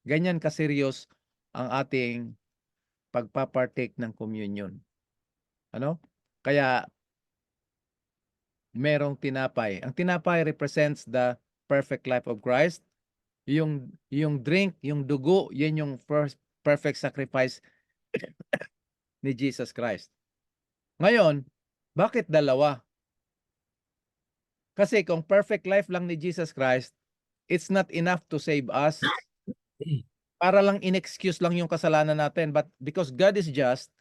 Ganyan kaseryos ang ating pagpapartake ng communion. Ano? Kaya merong tinapay. Ang tinapay represents the perfect life of Christ. Yung drink, yung dugo, yan yung first perfect sacrifice ni Jesus Christ. Ngayon, bakit dalawa? Kasi kung perfect life lang ni Jesus Christ, it's not enough to save us. Para lang in-excuse lang yung kasalanan natin. But because God is just,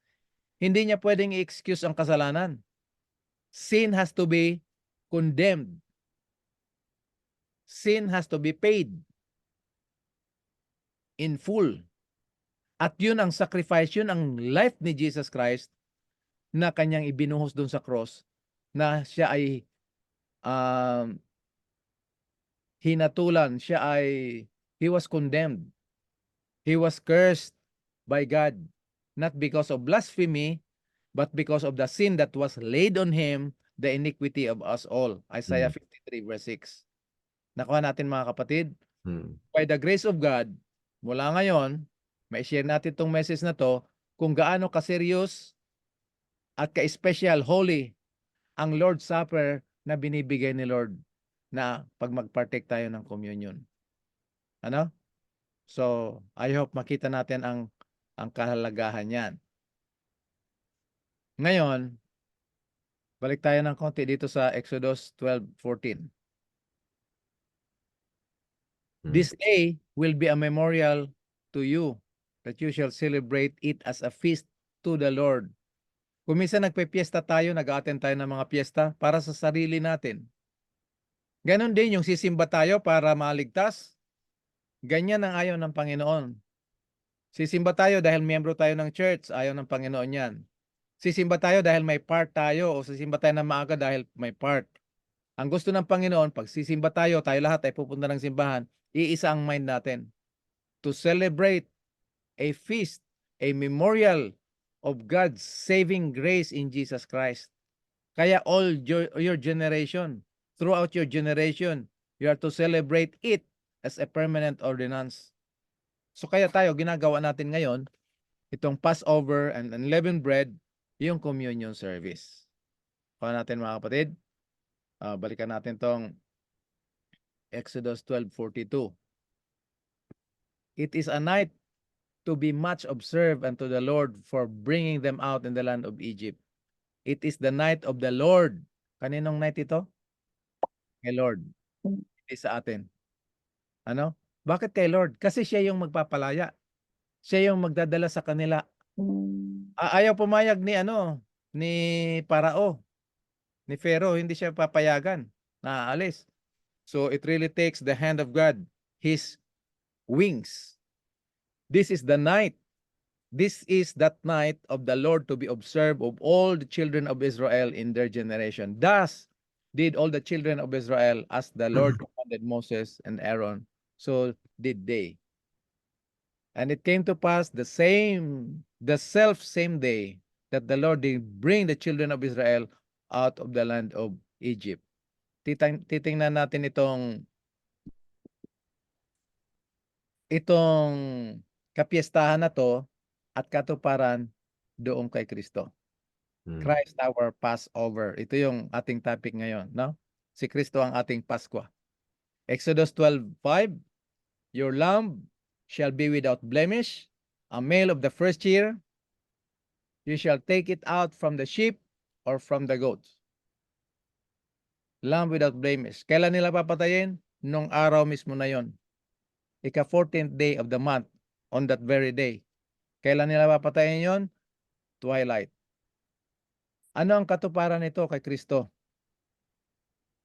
hindi niya pwedeng i-excuse ang kasalanan. Sin has to be condemned. Sin has to be paid in full. At yun ang sacrifice, yun ang life ni Jesus Christ na kanyang ibinuhos doon sa cross, na siya ay hinatulan, he was condemned. He was cursed by God, not because of blasphemy, but because of the sin that was laid on him, the iniquity of us all. Isaiah 53 verse 6. Nakuha natin mga kapatid? By the grace of God, mula ngayon, may share natin itong message na to, kung gaano ka-serious at ka-special, holy, ang Lord's Supper na binibigay ni Lord na pag mag-partake tayo ng communion. Ano? So, I hope makita natin ang kahalagahan yan. Ngayon, balik tayo ng konti dito sa Exodus 12:14. This day will be a memorial to you, that you shall celebrate it as a feast to the Lord. Kung minsan nagpe-fiesta tayo, nag-attend tayo ng mga fiesta para sa sarili natin. Ganon din yung sisimba tayo para maligtas. Ganyan ang ayaw ng Panginoon. Sisimba tayo dahil miyembro tayo ng church, ayaw ng Panginoon yan. Sisimba tayo dahil may part tayo, o sisimba tayo ng maaga dahil may part. Ang gusto ng Panginoon, pag sisimba tayo, tayo lahat ay pupunta ng simbahan, iisa ang mind natin. To celebrate a feast, a memorial of God's saving grace in Jesus Christ. Kaya all your generation, throughout your generation, you are to celebrate it as a permanent ordinance. So kaya tayo, ginagawa natin ngayon, itong Passover and unleavened bread, yung communion service. Kaya natin mga kapatid, balikan natin tong Exodus 12:42. It is a night to be much observed unto the Lord for bringing them out in the land of Egypt. It is the night of the Lord. Kaninong night ito? Kay Lord. It is sa atin. Ano? Bakit kay Lord? Kasi siya yung magpapalaya. Siya yung magdadala sa kanila. Ayaw pumayag ni Parao, ni Pharaoh, hindi siya papayagan na aalis. So it really takes the hand of God, his wings. This is the night. This is that night of the Lord to be observed of all the children of Israel in their generation. Thus did all the children of Israel as the Lord commanded Moses and Aaron, so did they. And it came to pass the same day that the Lord did bring the children of Israel out of the land of Egypt. Titingnan natin itong kapiestahan na to at katuparan doon kay Kristo. Christ our Passover. Ito yung ating topic ngayon, no? Si Kristo ang ating Pasko. Exodus 12:5, your lamb shall be without blemish, a male of the first year. You shall take it out from the sheep or from the goats. Lamb without blemish. Kailan nila papatayin? Nung araw mismo na yon. Ika-14th day of the month, on that very day. Kailan nila papatayin yon? Twilight. Ano ang katuparan nito kay Kristo?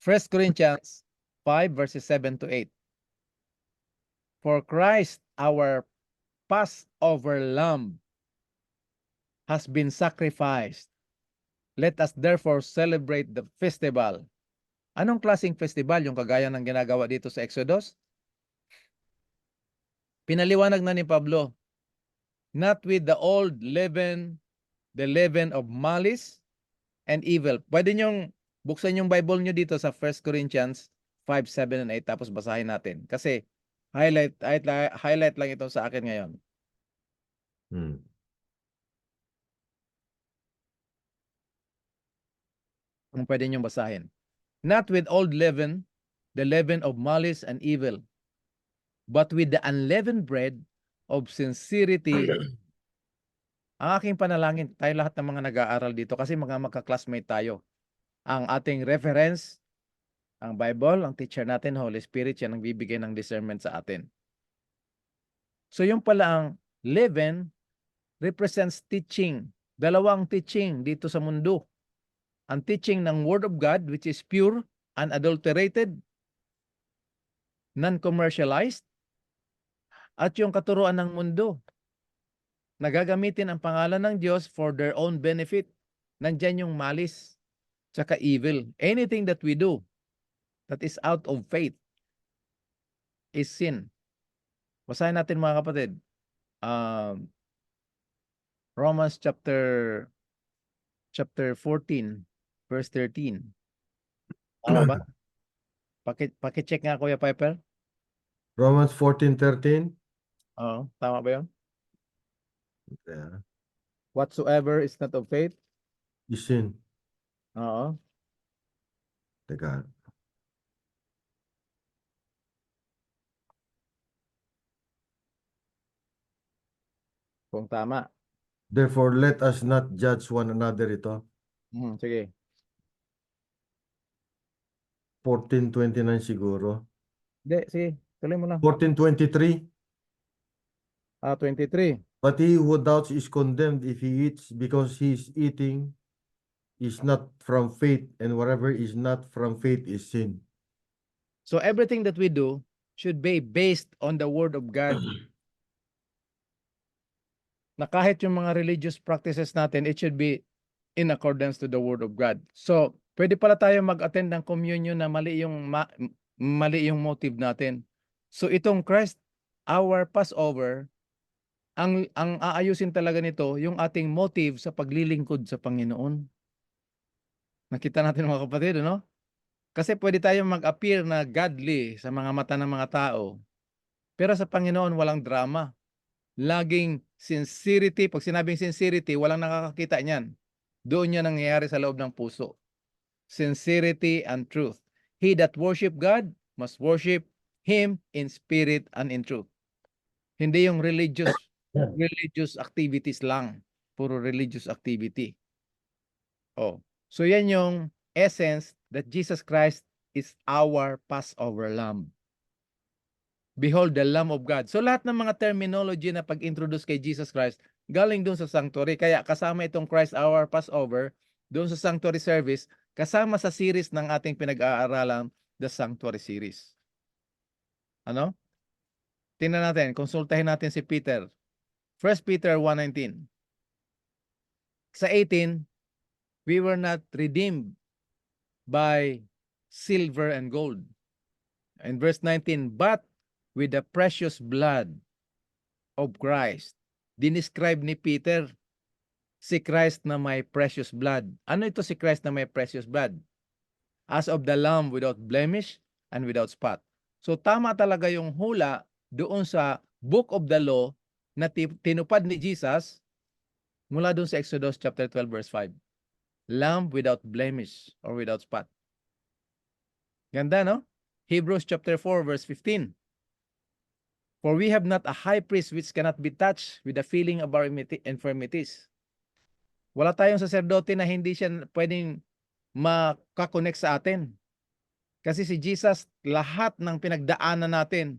1 Corinthians 5 verses 7 to 8. For Christ, our Passover lamb, has been sacrificed. Let us therefore celebrate the festival. Anong klaseng festival yung kagaya ng ginagawa dito sa Exodus? Pinaliwanag na ni Pablo, not with the old leaven, the leaven of malice and evil. Pwede nyong buksan yung Bible nyo dito sa 1 Corinthians 5, 7, and 8, tapos basahin natin. Kasi highlight lang ito sa akin ngayon. Kung pwede nyong basahin. Not with old leaven, the leaven of malice and evil, but with the unleavened bread of sincerity Ang aking panalangin, tayo lahat ng mga nag-aaral dito kasi mga magka-classmate tayo. Ang ating reference, ang Bible, ang teacher natin, Holy Spirit, yan ang bibigay ng discernment sa atin. So yung pala ang leaven represents teaching. Dalawang teaching dito sa mundo. Ang teaching ng Word of God, which is pure, unadulterated, non-commercialized, at yung katuruan ng mundo. Nagagamitin ang pangalan ng Diyos for their own benefit. Nandyan yung malis, tsaka evil. Anything that we do that is out of faith is sin. Basahin natin mga kapatid. Romans chapter 14, verse 13. Tama ba? Paki-check nga, Kuya Piper. Romans 14:13. Oo, tama ba yun? Yeah. Whatsoever is not of faith. Is sin. Oo. Teka. Kung tama. Therefore, let us not judge one another ito. Sige. 14:29 siguro. Hindi, sige. Tuloy mo lang. 14:23. 23. But he who doubts is condemned if he eats, because his eating is not from faith, and whatever is not from faith is sin. So everything that we do should be based on the Word of God. Na kahit yung mga religious practices natin, it should be in accordance to the Word of God. So, pwede pala tayo mag-attend ng communion na mali yung motive natin. So, itong Christ, our Passover, ang aayusin talaga nito, yung ating motive sa paglilingkod sa Panginoon. Nakita natin mga kapatid, ano? Kasi pwede tayong mag-appear na godly sa mga mata ng mga tao. Pero sa Panginoon, walang drama. Laging sincerity. Pag sinabing sincerity, walang nakakakita niyan. Doon yan nangyayari sa loob ng puso. Sincerity and truth. He that worship God must worship Him in spirit and in truth. Hindi yung religious activities lang. Puro religious activity. Oh. So yan yung essence that Jesus Christ is our Passover Lamb. Behold the Lamb of God. So lahat ng mga terminology na pag-introduce kay Jesus Christ, galing doon sa sanctuary. Kaya kasama itong Christ our Passover, doon sa sanctuary service, kasama sa series ng ating pinag-aaralan, the sanctuary series. Ano? Tingnan natin, konsultahin natin si Peter. 1 Peter 1:19. Sa 18, we were not redeemed by silver and gold. And verse 19, but with the precious blood of Christ. Dinescribe ni Peter si Christ na may precious blood. Ano ito si Christ na may precious blood? As of the Lamb without blemish and without spot. So tama talaga yung hula doon sa book of the law na tinupad ni Jesus mula doon sa Exodus chapter 12 verse 5. Lamb without blemish or without spot. Ganda, no? Hebrews chapter 4 verse 15. For we have not a high priest which cannot be touched with the feeling of our infirmities. Wala tayong saserdote na hindi siya pwedeng makakonect sa atin. Kasi si Jesus, lahat ng pinagdaanan natin,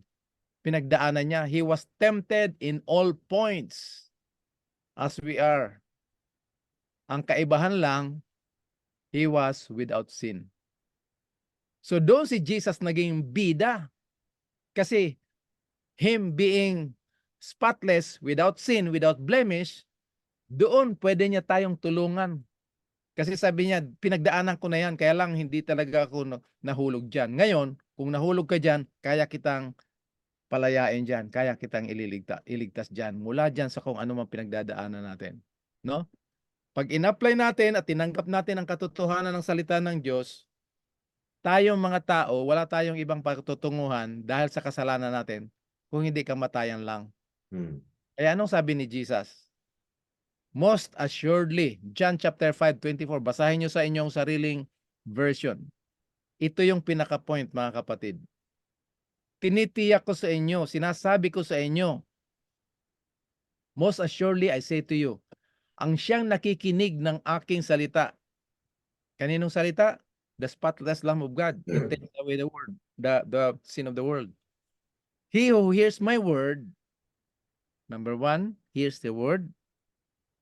pinagdaanan niya. He was tempted in all points as we are. Ang kaibahan lang, He was without sin. So doon si Jesus naging bida. Kasi Him being spotless, without sin, without blemish, doon pwede niya tayong tulungan. Kasi sabi niya, pinagdaanan ko na yan, kaya lang hindi talaga ako nahulog dyan. Ngayon, kung nahulog ka dyan, kaya kitang palayain dyan, kaya kitang iligtas dyan, mula dyan sa kung ano man pinagdadaanan natin. No? Pag in-apply natin at tinanggap natin ang katotohanan ng salita ng Diyos, tayong mga tao, wala tayong ibang patutunguhan dahil sa kasalanan natin, kung hindi kamatayan lang. Kaya anong sabi ni Jesus? Most assuredly, John chapter 5:24, basahin nyo sa inyong sariling version. Ito yung pinaka-point mga kapatid. Tinitiyak ko sa inyo, sinasabi ko sa inyo, most assuredly I say to you, ang siyang nakikinig ng aking salita. Kaninong salita? The spotless Lamb of God. It takes away the word, the sin of the world. He who hears my word, number one, hears the word,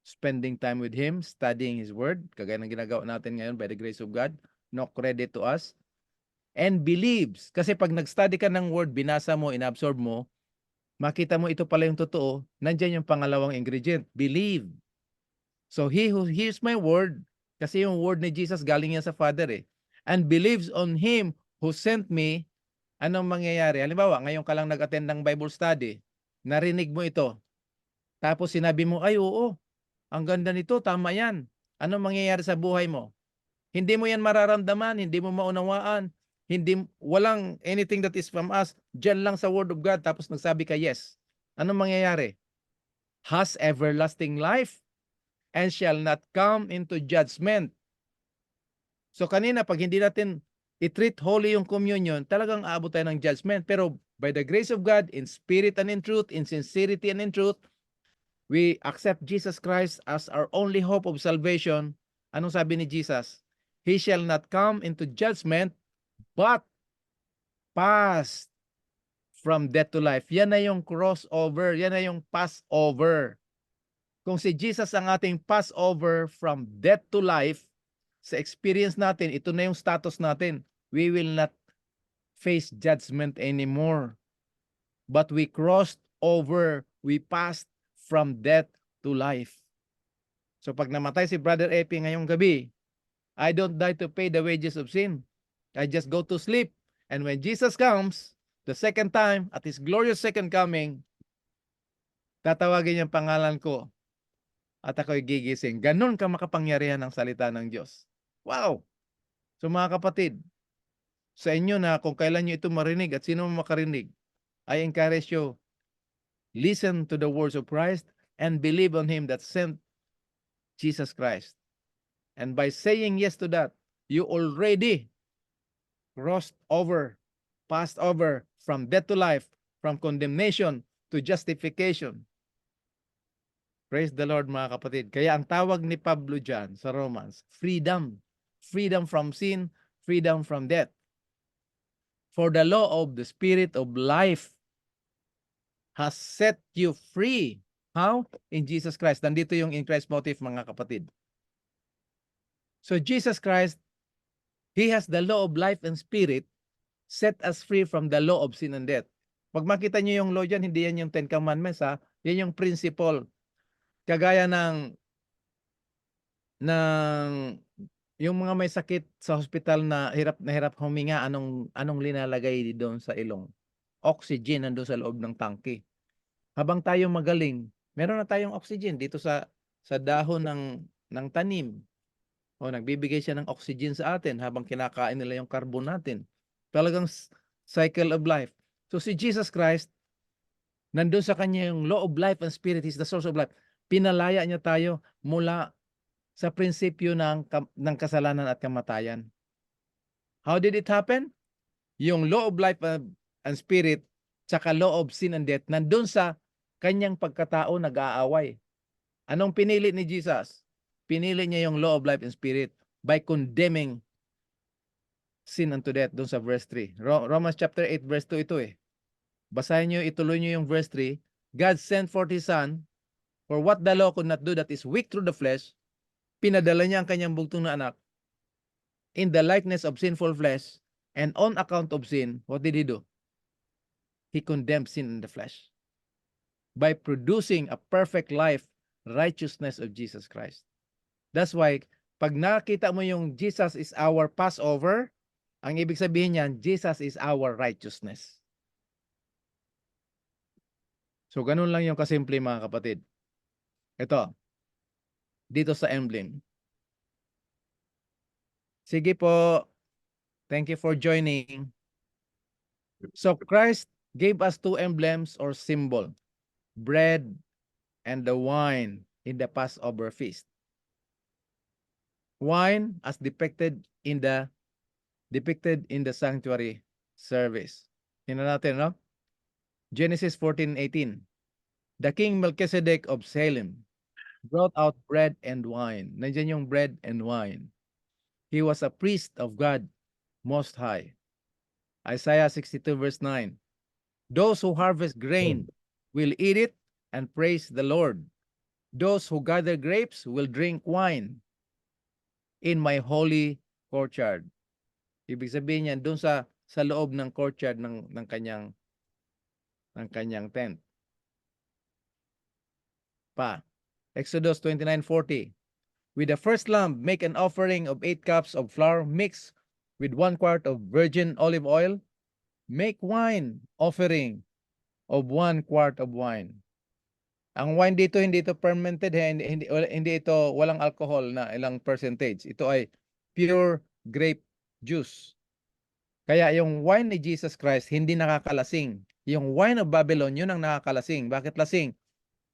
spending time with Him, studying His word, kagaya ng ginagawa natin ngayon by the grace of God, no credit to us, and believes. Kasi pag nag-study ka ng word, binasa mo, inabsorb mo, makita mo ito pala yung totoo, nandyan yung pangalawang ingredient, believe. So he who hears my word, kasi yung word ni Jesus galing yan sa Father eh, and believes on Him who sent me, anong mangyayari? Halimbawa, ngayon ka lang nag-attend ng Bible study, narinig mo ito, tapos sinabi mo, ay oo, ang ganda nito, tama yan. Anong mangyayari sa buhay mo? Hindi mo yan mararamdaman, hindi mo maunawaan, walang anything that is from us, dyan lang sa Word of God, tapos nagsabi ka yes. Anong mangyayari? Has everlasting life and shall not come into judgment. So kanina, pag hindi natin i-treat holy yung communion, talagang aabot tayo ng judgment. Pero by the grace of God, in spirit and in truth, in sincerity and in truth, we accept Jesus Christ as our only hope of salvation. Anong sabi ni Jesus? He shall not come into judgment, but passed from death to life. Yan na yung crossover, yan na yung Passover. Kung si Jesus ang ating Passover from death to life, sa experience natin, ito na yung status natin. We will not face judgment anymore. But we crossed over, we passed from death to life. So pag namatay si Brother Epi ngayong gabi, I don't die to pay the wages of sin. I just go to sleep. And when Jesus comes, the second time, at His glorious second coming, tatawagin niyang pangalan ko at ako'y gigising. Ganon ka makapangyarihan ng salita ng Diyos. Wow! So mga kapatid, sa inyo na kung kailan nyo ito marinig at sino makarinig, I encourage you, listen to the words of Christ and believe on Him that sent Jesus Christ. And by saying yes to that, you already crossed over, passed over from death to life, from condemnation to justification. Praise the Lord mga kapatid. Kaya ang tawag ni Pablo dyan sa Romans, freedom. Freedom from sin, freedom from death. For the law of the Spirit of life has set you free. How? In Jesus Christ. Nandito yung in Christ motive mga kapatid. So Jesus Christ, He has the law of life and spirit, set us free from the law of sin and death. Pag makita nyo yung law dyan, hindi yan yung Ten Commandments ha. Yan yung principle. Kagaya ng yung mga may sakit sa hospital na hirap huminga, anong linalagay doon sa ilong? Oxygen nandoon sa loob ng tangke. Habang tayo magaling, meron na tayong oxygen dito sa dahon ng tanim. O nagbibigay siya ng oxygen sa atin habang kinakain nila yung carbon natin. Talagang cycle of life. So si Jesus Christ, nandun sa kanya yung law of life and spirit, He's the source of life. Pinalaya niya tayo mula sa prinsipyo ng kasalanan at kamatayan. How did it happen? Yung law of life and spirit, tsaka law of sin and death, nandun sa kanyang pagkatao nag-aaway. Anong pinili ni Jesus? Pinili niya yung law of life and spirit by condemning sin unto death doon sa verse 3. Romans chapter 8 verse 2 ito eh. Basahin nyo, ituloy nyo yung verse 3. God sent forth His Son, for what the law could not do, that is weak through the flesh, pinadala niya ang kanyang bugtong na anak in the likeness of sinful flesh, and on account of sin, what did He do? He condemned sin in the flesh by producing a perfect life, righteousness of Jesus Christ. That's why, pag nakita mo yung Jesus is our Passover, ang ibig sabihin niyan, Jesus is our righteousness. So, ganun lang yung kasimple mga kapatid. Ito, dito sa emblem. Sige po. Thank you for joining. So, Christ gave us two emblems or symbol. Bread and the wine in the Passover feast. Wine as depicted in the sanctuary service. Tingnan natin, no? Genesis 14:18. The king Melchizedek of Salem brought out bread and wine. Nandiyan yung bread and wine. He was a priest of God Most High. Isaiah 62 verse 9. Those who harvest grain will eat it and praise the Lord. Those who gather grapes will drink wine in my holy courtyard. Ibig sabihin niyan doon sa loob ng courtyard ng kanyang tent. Pa. Exodus 29:40. With the first lamb, make an offering of 8 cups of flour mixed with 1 quart of virgin olive oil. Make wine offering of 1 quart of wine. Ang wine dito, hindi ito fermented, hindi ito walang alcohol na ilang percentage. Ito ay pure grape juice. Kaya yung wine ni Jesus Christ, hindi nakakalasing. Yung wine of Babylon, yun ang nakakalasing. Bakit lasing?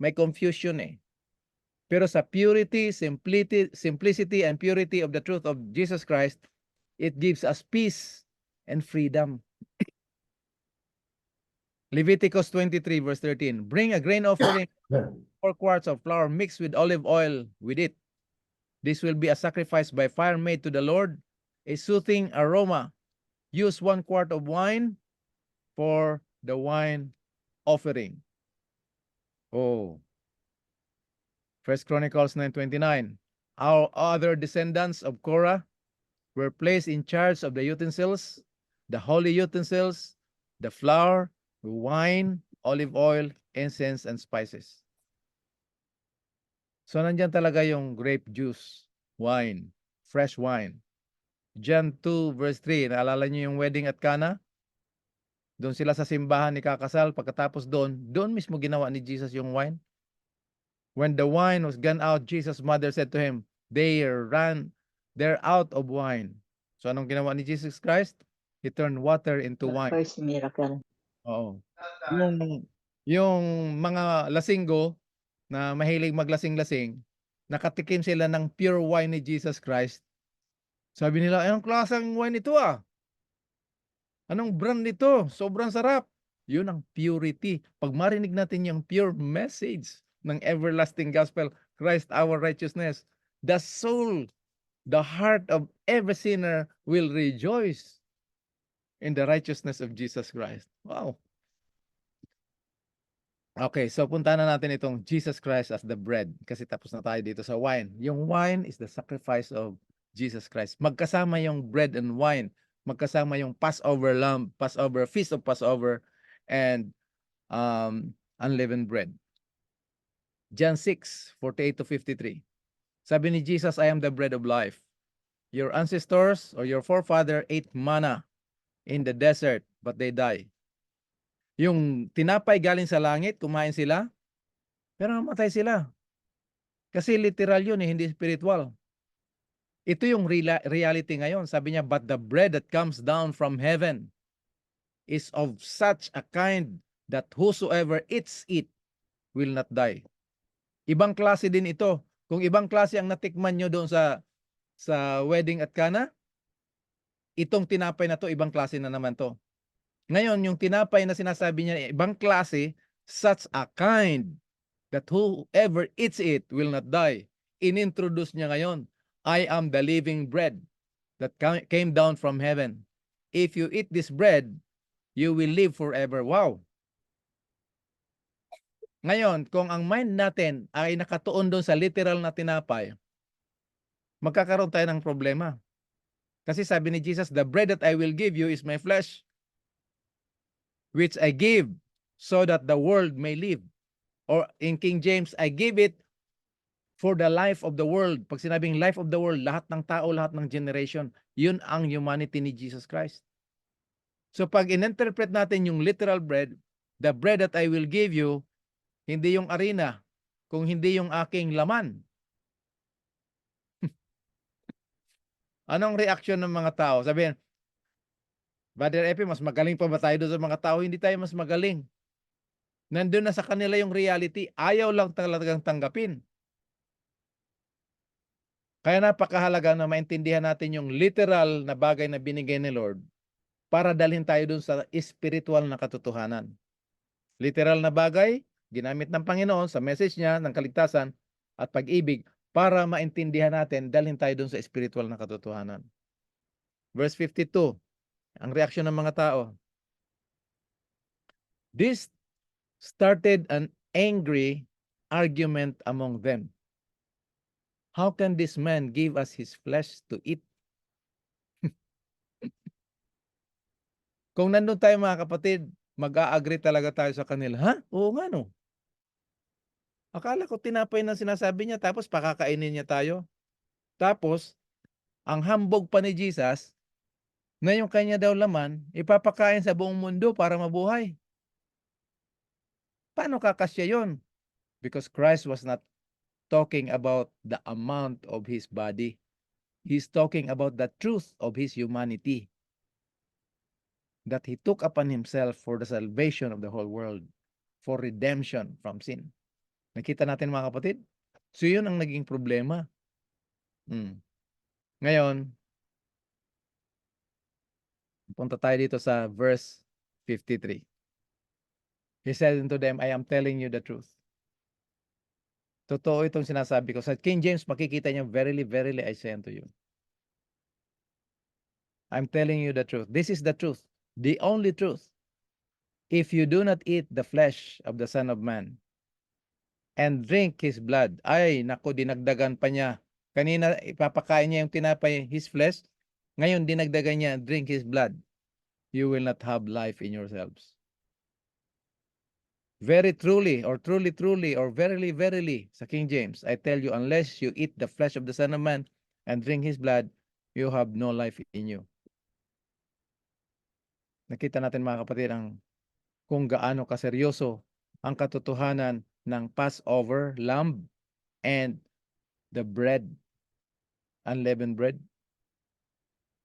May confusion eh. Pero sa purity, simplicity, and purity of the truth of Jesus Christ, it gives us peace and freedom. Leviticus 23 verse 13. Bring a grain offering, 4 quarts of flour mixed with olive oil with it. This will be a sacrifice by fire made to the Lord, a soothing aroma. Use 1 quart of wine for the wine offering. Oh. 1 Chronicles 9:29. Our other descendants of Korah were placed in charge of the utensils, the holy utensils, the flour, wine, olive oil, incense, and spices. So nandyan talaga yung grape juice, wine, fresh wine. John 2 verse 3, naalala niyo yung wedding at Cana? Doon sila sa simbahan ni kakasal, pagkatapos doon mismo ginawa ni Jesus yung wine. When the wine was gone out, Jesus' mother said to him, they're out of wine. So anong ginawa ni Jesus Christ? He turned water into wine. First miracle. Oo. Yung mga lasinggo na mahilig maglasing-lasing, nakatikim sila ng pure wine ni Jesus Christ. Sabi nila, anong klaseng wine ito ah? Anong brand nito? Sobrang sarap. Yun ang purity. Pag marinig natin yung pure message ng everlasting gospel, Christ our righteousness, the soul, the heart of every sinner will rejoice in the righteousness of Jesus Christ. Wow. Okay, so punta na natin itong Jesus Christ as the bread kasi tapos na tayo dito sa wine. Yung wine is the sacrifice of Jesus Christ. Magkasama yung bread and wine. Magkasama yung Passover lamb, Passover, Feast of Passover, and unleavened bread. John 6:48-53. Sabi ni Jesus, I am the bread of life. Your ancestors or your forefather ate manna in the desert, but they die. Yung tinapay galing sa langit, kumain sila, pero namatay sila. Kasi literal yun eh, hindi spiritual. Ito yung reality ngayon. Sabi niya, but the bread that comes down from heaven is of such a kind that whosoever eats it will not die. Ibang klase din ito. Kung ibang klase ang natikman nyo doon sa wedding at Cana, itong tinapay na to, ibang klase na naman to. Ngayon, yung tinapay na sinasabi niya, ibang klase, such a kind that whoever eats it will not die. Inintroduce niya ngayon, I am the living bread that came down from heaven. If you eat this bread, you will live forever. Wow! Ngayon, kung ang mind natin ay nakatuon doon sa literal na tinapay, magkakaroon tayo ng problema. Kasi sabi ni Jesus, the bread that I will give you is my flesh, which I give so that the world may live. Or in King James, I give it for the life of the world. Pag sinabing life of the world, lahat ng tao, lahat ng generation, yun ang humanity ni Jesus Christ. So pag in-interpret natin yung literal bread, the bread that I will give you, hindi yung arena, kung hindi yung aking laman. Anong reaction ng mga tao? Sabihin, Brother Epi, mas magaling pa ba tayo doon sa mga tao? Hindi tayo mas magaling. Nandun na sa kanila yung reality. Ayaw lang talagang tanggapin. Kaya napakahalaga na maintindihan natin yung literal na bagay na binigay ni Lord para dalhin tayo doon sa spiritual na katotohanan. Literal na bagay, ginamit ng Panginoon sa message niya ng kaligtasan at pag-ibig para maintindihan natin, dalhin tayo dun sa spiritual na katotohanan. Verse 52, ang reaksyon ng mga tao. This started an angry argument among them. How can this man give us his flesh to eat? Kung nandun tayo mga kapatid, mag-a-agree talaga tayo sa kanila. Ha? Oo nga no. Akala ko tinapay na sinasabi niya tapos pakakainin niya tayo. Tapos, ang hambog pa ni Jesus na yung kanya daw laman, ipapakain sa buong mundo para mabuhay. Paano kakasya yun? Because Christ was not talking about the amount of his body. He's talking about the truth of his humanity. That he took upon himself for the salvation of the whole world, for redemption from sin. Nakita natin mga kapatid? So yun ang naging problema. Ngayon, punta tayo dito sa verse 53. He said unto them, I am telling you the truth. Totoo itong sinasabi ko. Sa King James, makikita niyo, verily, verily, I say unto you. I'm telling you the truth. This is the truth. The only truth. If you do not eat the flesh of the Son of Man and drink his blood, ay, naku, dinagdagan pa niya. Kanina, ipapakain niya yung tinapay, his flesh. Ngayon, dinagdagan niya, drink his blood. You will not have life in yourselves. Very truly, or truly, truly, or verily, verily, sa King James, I tell you, unless you eat the flesh of the Son of Man and drink his blood, you have no life in you. Nakita natin mga kapatid kung gaano kaseryoso ang katotohanan ng Passover lamb and the bread, unleavened bread.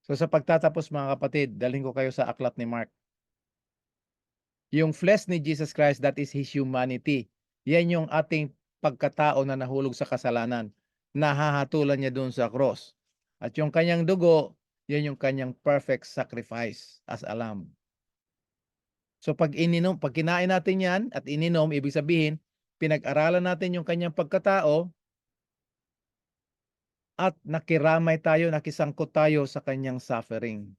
So sa pagtatapos mga kapatid, dalhin ko kayo sa aklat ni Mark. Yung flesh ni Jesus Christ, that is his humanity. Yan yung ating pagkatao na nahulog sa kasalanan. Nahahatulan niya doon sa cross. At yung kanyang dugo, yan yung kanyang perfect sacrifice as a lamb. So pag kinain natin yan at ininom, ibig sabihin, pinag-aralan natin yung kanyang pagkatao at nakiramay tayo, nakisangkot tayo sa kanyang suffering.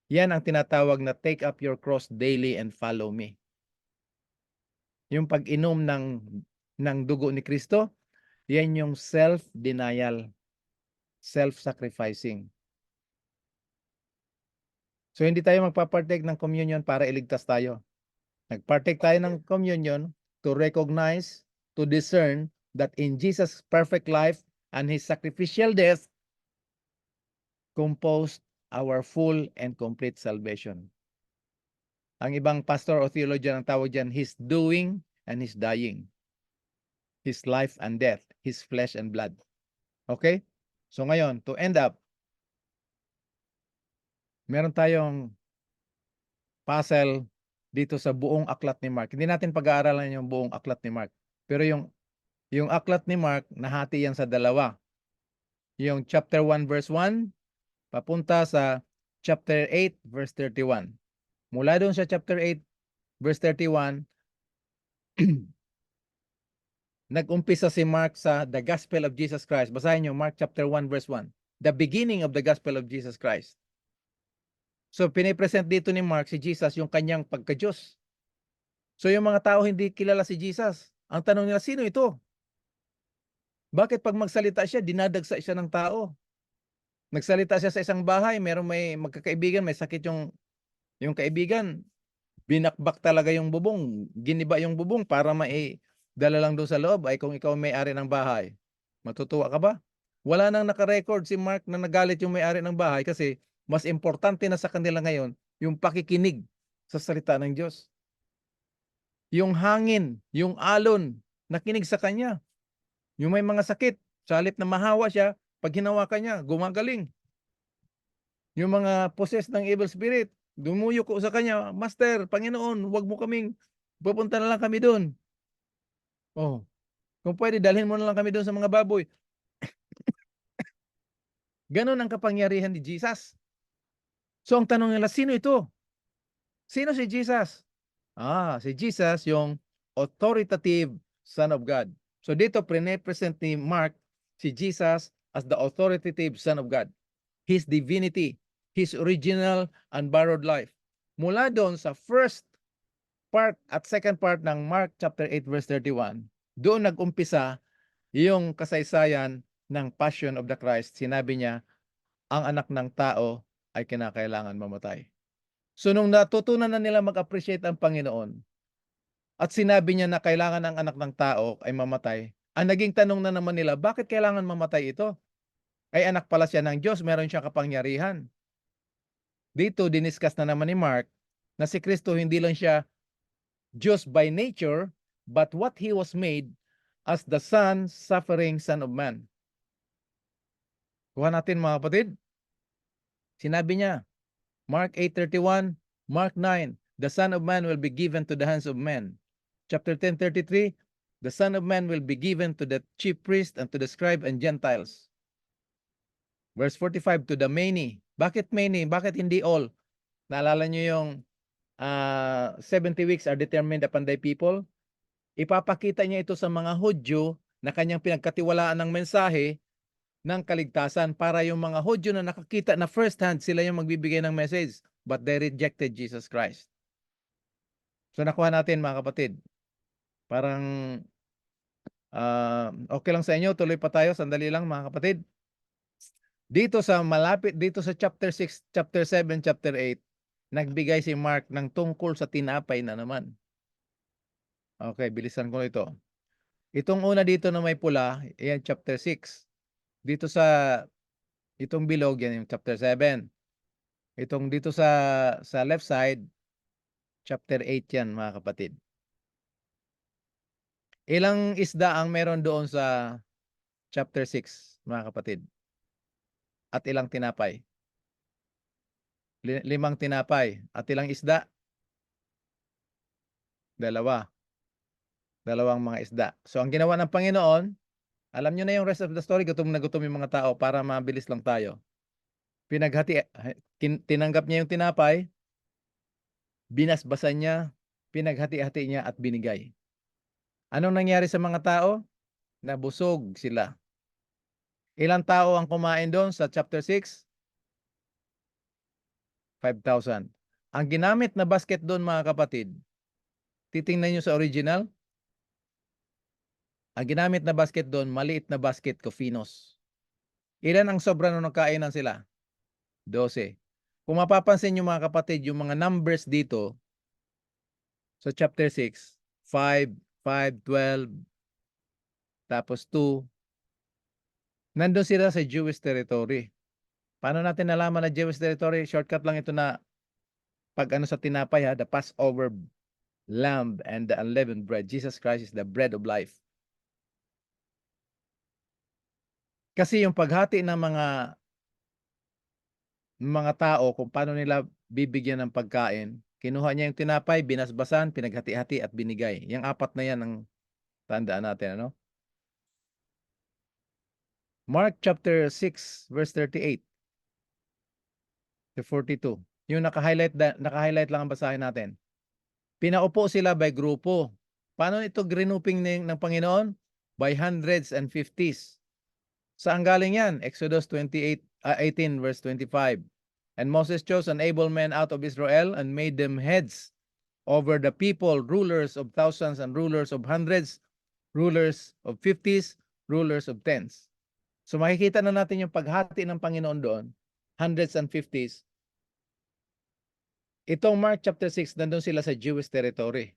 Yan ang tinatawag na take up your cross daily and follow me. Yung pag-inom ng dugo ni Kristo, yan yung self-denial, self-sacrificing. So hindi tayo magpapartake ng communion para iligtas tayo. Nagpartake tayo ng communion to recognize, to discern that in Jesus' perfect life and his sacrificial death composed our full and complete salvation. Ang ibang pastor o theologian ang tawag dyan, his doing and his dying. His life and death, his flesh and blood. Okay? So ngayon, to end up, meron tayong puzzle dito sa buong aklat ni Mark. Hindi natin pag-aaralan yung buong aklat ni Mark. Pero yung aklat ni Mark, nahati yan sa dalawa. Yung chapter 1 verse 1, papunta sa chapter 8 verse 31. Mula doon sa chapter 8 verse 31, nag-umpisa si Mark sa the Gospel of Jesus Christ. Basahin nyo, Mark chapter 1 verse 1. The beginning of the Gospel of Jesus Christ. So, pinipresent dito ni Mark si Jesus yung kanyang pagka-Diyos. So, yung mga tao hindi kilala si Jesus. Ang tanong nila, sino ito? Bakit pag magsalita siya, dinadagsa siya ng tao? Nagsalita siya sa isang bahay, may magkakaibigan, may sakit yung kaibigan. Binakbak talaga yung bubong, giniba yung bubong para dala lang doon sa loob. Ay kung ikaw may-ari ng bahay, matutuwa ka ba? Wala nang nakarecord si Mark na nagalit yung may-ari ng bahay kasi mas importante na sa kanila ngayon yung pakikinig sa salita ng Diyos. Yung hangin, yung alon, nakinig sa kanya. Yung may mga sakit, sa halip na mahawa siya, pag hinawakan niya, gumagaling. Yung mga possessed ng evil spirit, dumuyo ko sa kanya, Master, Panginoon, wag mo kaming, pupunta na lang kami doon. Oh, kung pwede, dalhin mo na lang kami doon sa mga baboy. Ganon ang kapangyarihan ni Jesus. So ang tanong nila, sino ito? Sino si Jesus? Si Jesus yung authoritative Son of God. So dito, pre-present ni Mark si Jesus as the authoritative Son of God. His divinity, His original and borrowed life. Mula doon sa first part at second part ng Mark chapter 8 verse 31, doon nag-umpisa yung kasaysayan ng Passion of the Christ. Sinabi niya, ang anak ng tao ay kinakailangan mamatay. So nung natutunan na nila mag-appreciate ang Panginoon at sinabi niya na kailangan ang anak ng tao ay mamatay, ang naging tanong na naman nila, bakit kailangan mamatay ito? Ay anak pala siya ng Diyos, meron siyang kapangyarihan. Dito, diniscuss na naman ni Mark na si Kristo hindi lang siya Diyos by nature, but what He was made as the Son, suffering Son of Man. Kuha natin mga kapatid. Sinabi niya, Mark 8:31, Mark 9, the Son of Man will be given to the hands of men. Chapter 10:33, the Son of Man will be given to the chief priest and to the scribe and Gentiles. Verse 45, to the many. Bakit many? Bakit hindi all? Naalala niyo yung 70 weeks are determined upon thy people? Ipapakita niya ito sa mga Hudyo na kanyang pinagkatiwalaan ng mensahe ng kaligtasan para yung mga Hudyo na nakakita na first hand, sila yung magbibigay ng message. But they rejected Jesus Christ. So nakuha natin mga kapatid. Parang okay lang sa inyo, tuloy pa tayo, sandali lang mga kapatid. Dito sa malapit, dito sa chapter 6, chapter 7, chapter 8, nagbigay si Mark ng tungkol sa tinapay na naman. Okay, bilisan ko ito. Itong una dito na may pula, yan chapter 6. Dito sa itong bilog, yan yung chapter 7. Itong dito sa left side, chapter 8 yan mga kapatid. Ilang isda ang meron doon sa chapter 6 mga kapatid? At ilang tinapay? 5 tinapay. At ilang isda? 2. 2 mga isda. So ang ginawa ng Panginoon, alam nyo na yung rest of the story, gutom na gutom yung mga tao para mabilis lang tayo. Tinanggap niya yung tinapay, binasbasan niya, pinaghati-hati niya at binigay. Anong nangyari sa mga tao? Nabusog sila. Ilang tao ang kumain doon sa chapter 6? 5,000. Ang ginamit na basket doon mga kapatid, titingnan nyo sa original, ang ginamit na basket doon, maliit na basket, kofinos. Ilan ang sobra nung nagkainan sila? 12. Kung mapapansin nyo mga kapatid, yung mga numbers dito, sa chapter 6, 5, 5, 12, tapos 2, nandun sila sa Jewish territory. Paano natin nalaman na Jewish territory? Shortcut lang ito na pag ano sa tinapay ha, the Passover lamb and the unleavened bread. Jesus Christ is the bread of life. Kasi yung paghati ng mga tao kung paano nila bibigyan ng pagkain, kinuha niya yung tinapay, binasbasan, pinaghati-hati at binigay. Yung 4 na yan ang tandaan natin, ano? Mark chapter 6 verse 38 to 42. Yung naka-highlight lang ang basahin natin. Pinaupo sila by grupo. Paano ito grouping ng Panginoon? By hundreds and fifties. Saan galing yan? Exodus 18 verse 25. And Moses chose an able men out of Israel and made them heads over the people, rulers of thousands and rulers of hundreds, rulers of fifties, rulers of tens. So makikita na natin yung paghati ng Panginoon doon, hundreds and fifties. Itong Mark chapter 6, nandun sila sa Jewish territory.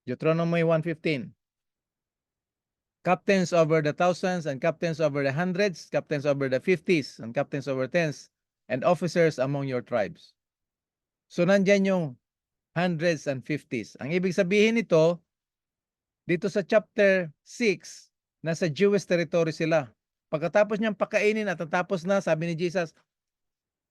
Deuteronomy 1:15. Captains over the thousands and captains over the hundreds, captains over the fifties and captains over tens, and officers among your tribes. So nandyan yung hundreds and fifties. Ang ibig sabihin nito, dito sa chapter 6, nasa Jewish territory sila. Pagkatapos niyang pakainin at natapos na, sabi ni Jesus,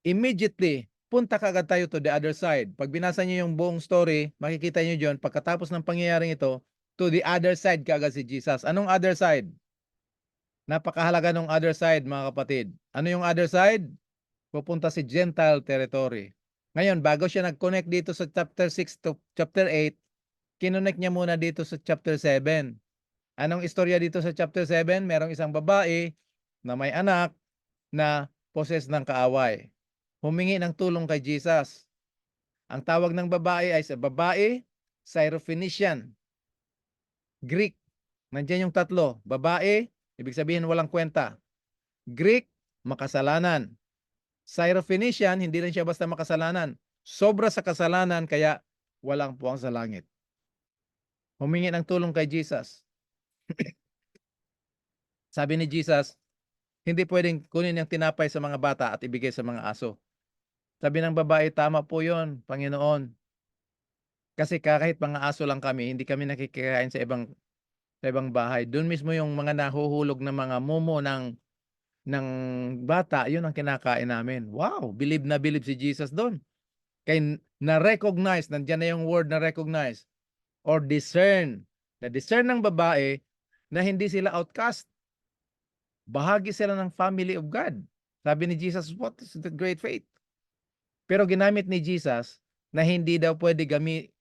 immediately, punta kagad tayo to the other side. Pag binasa niyo yung buong story, makikita niyo dyan, pagkatapos ng pangyayaring ito, to the other side kagad si Jesus. Anong other side? Napakahalaga ng other side, mga kapatid. Ano yung other side? Pupunta si Gentile territory. Ngayon, bago siya nag-connect dito sa chapter 6 to chapter 8, kinonect niya muna dito sa chapter 7. Anong istorya dito sa chapter 7? Merong isang babae na may anak na possessed ng kaaway. Humingi ng tulong kay Jesus. Ang tawag ng babae ay sa babae, Syrophoenician, Greek. Nandiyan yung tatlo. Babae, ibig sabihin walang kwenta. Greek, makasalanan. Syrophoenician, hindi rin siya basta makasalanan. Sobra sa kasalanan kaya walang puwang sa langit. Humingi ng tulong kay Jesus. Sabi ni Jesus, hindi pwedeng kunin yung tinapay sa mga bata at ibigay sa mga aso. Sabi ng babae, tama po yun, Panginoon. Kasi kahit mga aso lang kami, hindi kami nakikikain sa ibang bahay. Doon mismo yung mga nahuhulog na mga mumo ng bata, yun ang kinakain namin. Wow, believe na believe si Jesus doon. Kaya na-recognize, nandiyan na yung word na recognize or discern. Na-discern ng babae na hindi sila outcast. Bahagi sila ng family of God. Sabi ni Jesus, what is the great faith? Pero ginamit ni Jesus na hindi daw pwede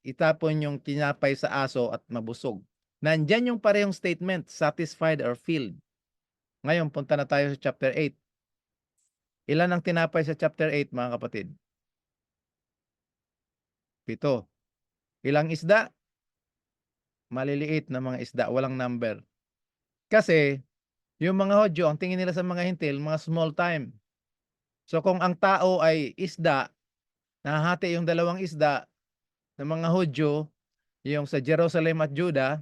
itapon yung tinapay sa aso at mabusog. Nandyan yung parehong statement, satisfied or filled. Ngayon, punta na tayo sa chapter 8. Ilan ang tinapay sa chapter 8, mga kapatid? 7. Ilang isda? Maliliit na mga isda, walang number. Kasi, yung mga Hudyo, ang tingin nila sa mga Hintil, mga small time. So kung ang tao ay isda, nahahati yung dalawang isda ng mga Hudyo, yung sa Jerusalem at Judah,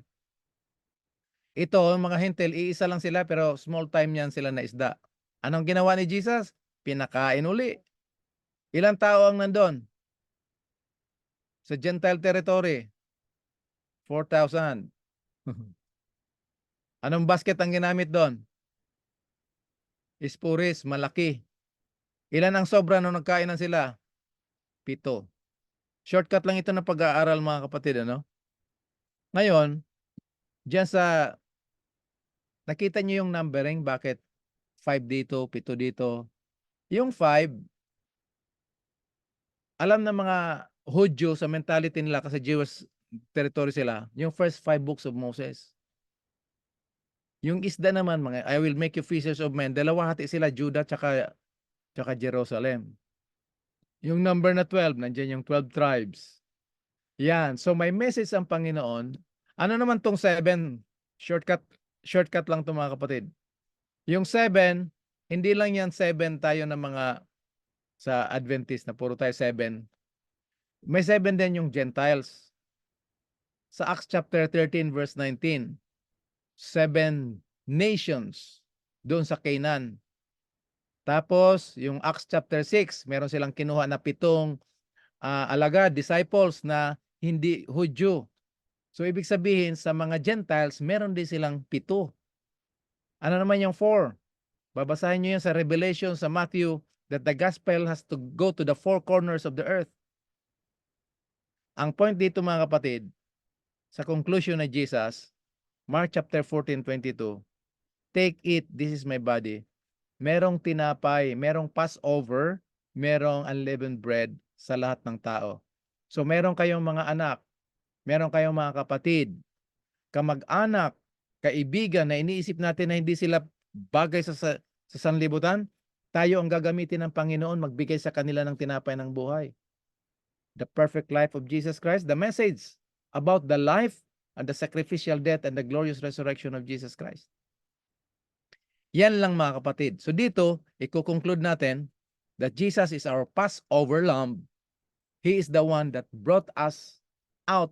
ito, mga Hintil, iisa lang sila pero small time yan sila na isda. Anong ginawa ni Jesus? Pinakain uli. Ilang tao ang nandun? Sa Gentile territory, 4,000. Anong basket ang ginamit doon? Ispuris, malaki. Ilan ang sobra nung nagkainan sila? 7. Shortcut lang ito ng pag-aaral, mga kapatid, ano? Ngayon, diyan sa nakita niyo yung numbering, bakit 5 dito, 7 dito? Yung 5, alam ng mga Hudyo sa mentality nila kasi Jewish territory sila, yung first 5 books of Moses. Yung isda naman, mga I will make you fishers of men, dalawa hati sila, Judah tsaka Jerusalem. Yung number na 12, nandiyan yung 12 tribes. Yan. So may message ang Panginoon. Ano naman tong 7? Shortcut lang to, mga kapatid. Yung 7, hindi lang yan 7 tayo na mga sa Adventist na puro tayo 7. May 7 din yung Gentiles. Sa Acts chapter 13 verse 19, 7 nations doon sa Canaan. Tapos, yung Acts chapter 6, meron silang kinuha na 7 alagad, disciples na hindi Hudyo. So, ibig sabihin, sa mga Gentiles, meron din silang 7. Ano naman yung 4? Babasahin nyo yan sa Revelation, sa Matthew, that the gospel has to go to the 4 corners of the earth. Ang point dito, mga kapatid, sa conclusion na Jesus, Mark chapter 14:22, take it, this is my body. Merong tinapay, merong Passover, merong unleavened bread sa lahat ng tao. So meron kayong mga anak, meron kayong mga kapatid, kamag-anak, kaibigan na iniisip natin na hindi sila bagay sa sanlibutan, tayo ang gagamitin ng Panginoon magbigay sa kanila ng tinapay ng buhay. The perfect life of Jesus Christ, the message about the life and the sacrificial death and the glorious resurrection of Jesus Christ. Yan lang, mga kapatid. So dito, i-conclude natin that Jesus is our Passover lamb. He is the one that brought us out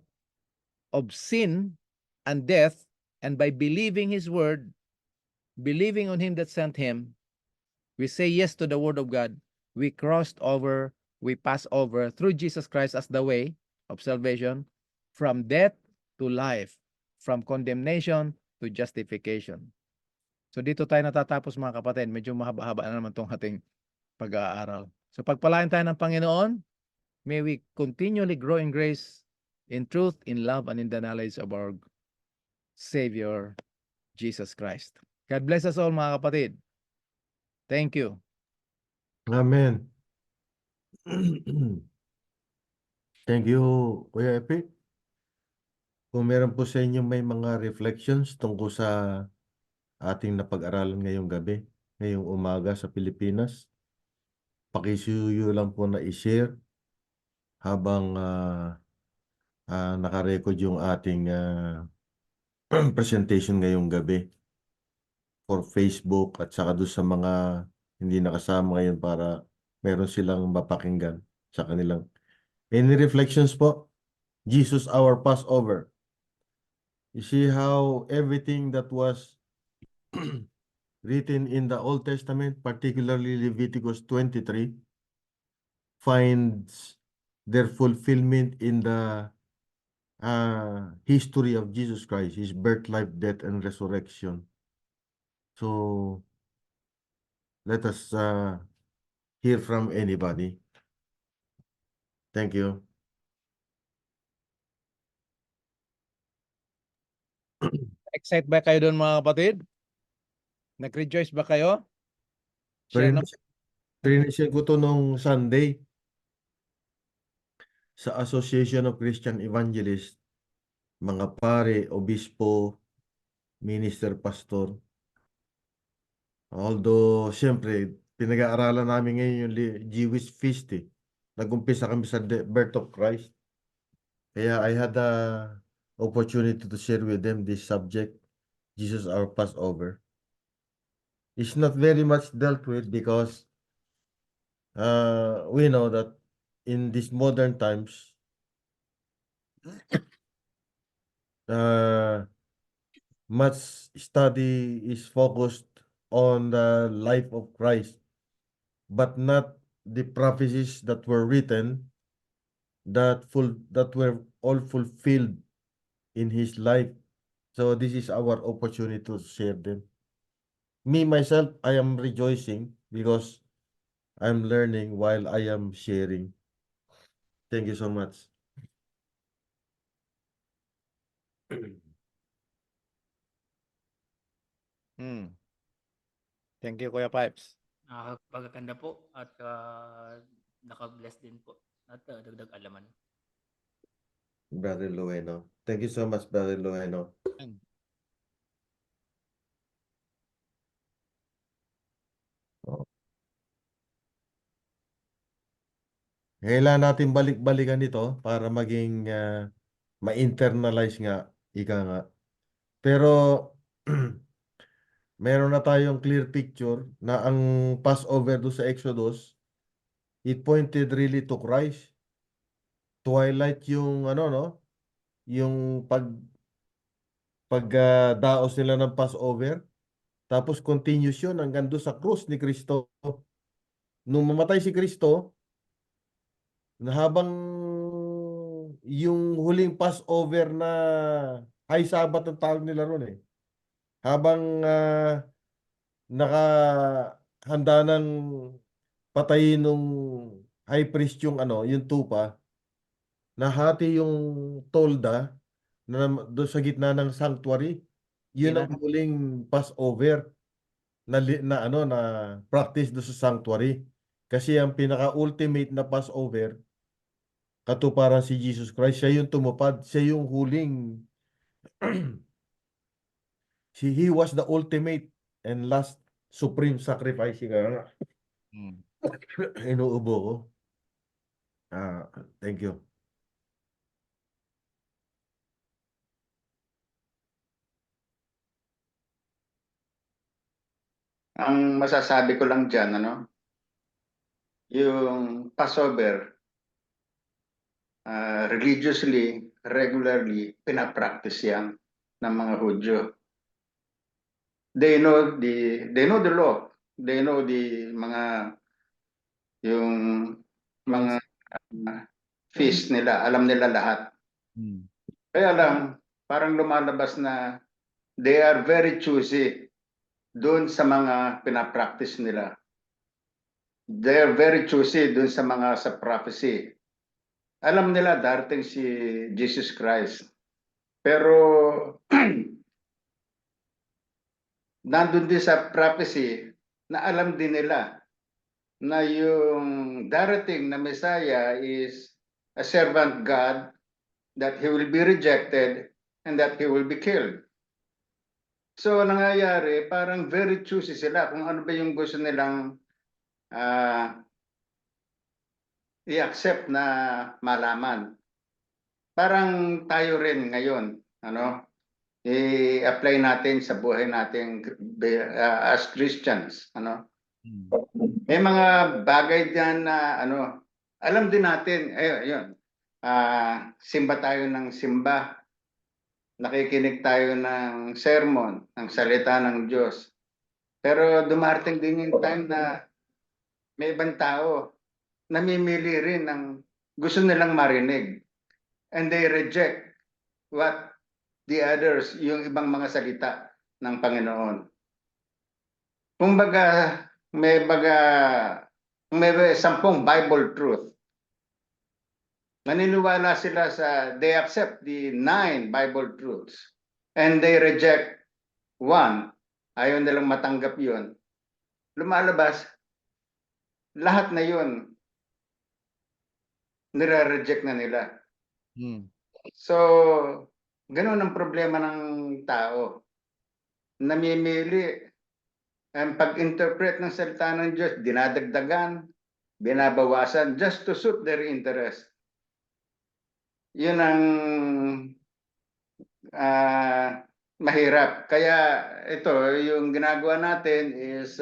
of sin and death, and by believing His word, believing on Him that sent Him, we say yes to the word of God. We crossed over, we passed over through Jesus Christ as the way of salvation, from death to life, from condemnation to justification. So dito tayo natatapos, mga kapatid. Medyo mahaba-haba na naman itong ating pag-aaral. So pagpalain tayo ng Panginoon, may we continually grow in grace, in truth, in love, and in the knowledge of our Savior, Jesus Christ. God bless us all, mga kapatid. Thank you. Amen. Thank you, Kuya Epi. Kung meron po sa inyo may mga reflections tungkol sa ating napag-aralan ngayong gabi, ngayong umaga sa Pilipinas, pakisuyo lang po na i-share habang nakarecord yung ating presentation ngayong gabi for Facebook at saka doon sa mga hindi nakasama ngayon para meron silang mapakinggan sa kanilang. Any reflections po? Jesus our Passover. You see how everything that was written in the Old Testament, particularly Leviticus 23, finds their fulfillment in the history of Jesus Christ, his birth, life, death, and resurrection. So let us hear from anybody. Thank you. Excited ba kayo doon mga kapatid? Nag-rejoice ba kayo? Share na. Trinisin ko to nung Sunday sa Association of Christian Evangelists, mga pare, obispo, minister, pastor. Although, siyempre, pinag-aaralan namin ngayon yung Jewish feast eh. Nag-umpisa kami sa birth of Christ. Kaya I had the opportunity to share with them this subject, Jesus our Passover. It's not very much dealt with because we know that in these modern times, much study is focused on the life of Christ, but not the prophecies that were written that were all fulfilled in his life. So this is our opportunity to share them. Me myself, I am rejoicing because I'm learning while I am sharing. Thank you so much. Thank you, Kuya Pipes. Nakakapaganda po at naka-bless din po at dagdag alaman. Brother Lueno. Thank you so much, Brother Lueno. Kailangan natin balik-balikan ito para maging ma-internalize nga, ika nga. Pero meron na tayong clear picture na ang Passover do sa Exodus, it pointed really to Christ. Twilight yung yung daos nila ng Passover. Tapos continuous yun hanggang doon sa krus ni Kristo. Nung mamatay si Kristo, na habang yung huling Passover na High Sabbath ang tawag nila ron eh. Habang nakahanda ng patayin nung high priest yung yung tupa, nahati yung tolda na doon sa gitna ng sanctuary. Yun ang huling Passover na practice doon sa sanctuary. Kasi ang pinaka-ultimate na Passover, katuparan si Jesus Christ, siya yung tumupad, siya yung huling he was the ultimate and last supreme sacrifice. Inuubo ko. Thank you. Ang masasabi ko lang dyan, yung Passover, religiously, regularly, pinapractice yan ng mga Hudyo. They know the law. They know yung mga feast nila. Alam nila lahat. Kaya lang, parang lumalabas na they are very choosy doon sa mga pinapractice nila. They are very choosy doon sa prophecy. Alam nila darating si Jesus Christ. Pero nandun din sa prophecy na alam din nila na yung darating na Messiah is a servant God, that he will be rejected, and that he will be killed. So nangyayari, parang very choosy sila kung ano ba yung gusto nilang i-accept na malaman. Parang tayo rin ngayon, ano, i-apply natin sa buhay natin as Christians, ano. May mga bagay diyan na ano, alam din natin, yun. Simba tayo ng simba. Nakikinig tayo ng sermon, ng salita ng Diyos. Pero dumarating din yung time na may ibang tao namimili rin ng gusto nilang marinig. And they reject what the others, yung ibang mga salita ng Panginoon. Kumbaga, may 10 Bible truth. Naniniwala sila they accept the 9 Bible truths and they reject 1. Ayaw nilang matanggap yun. Lumalabas, lahat na yun, nire-reject na nila. So, ganun ang problema ng tao. Namimili. Ang pag-interpret ng salita ng Diyos, dinadagdagan, binabawasan, just to suit their interest. Yun ang mahirap. Kaya ito, yung ginagawa natin is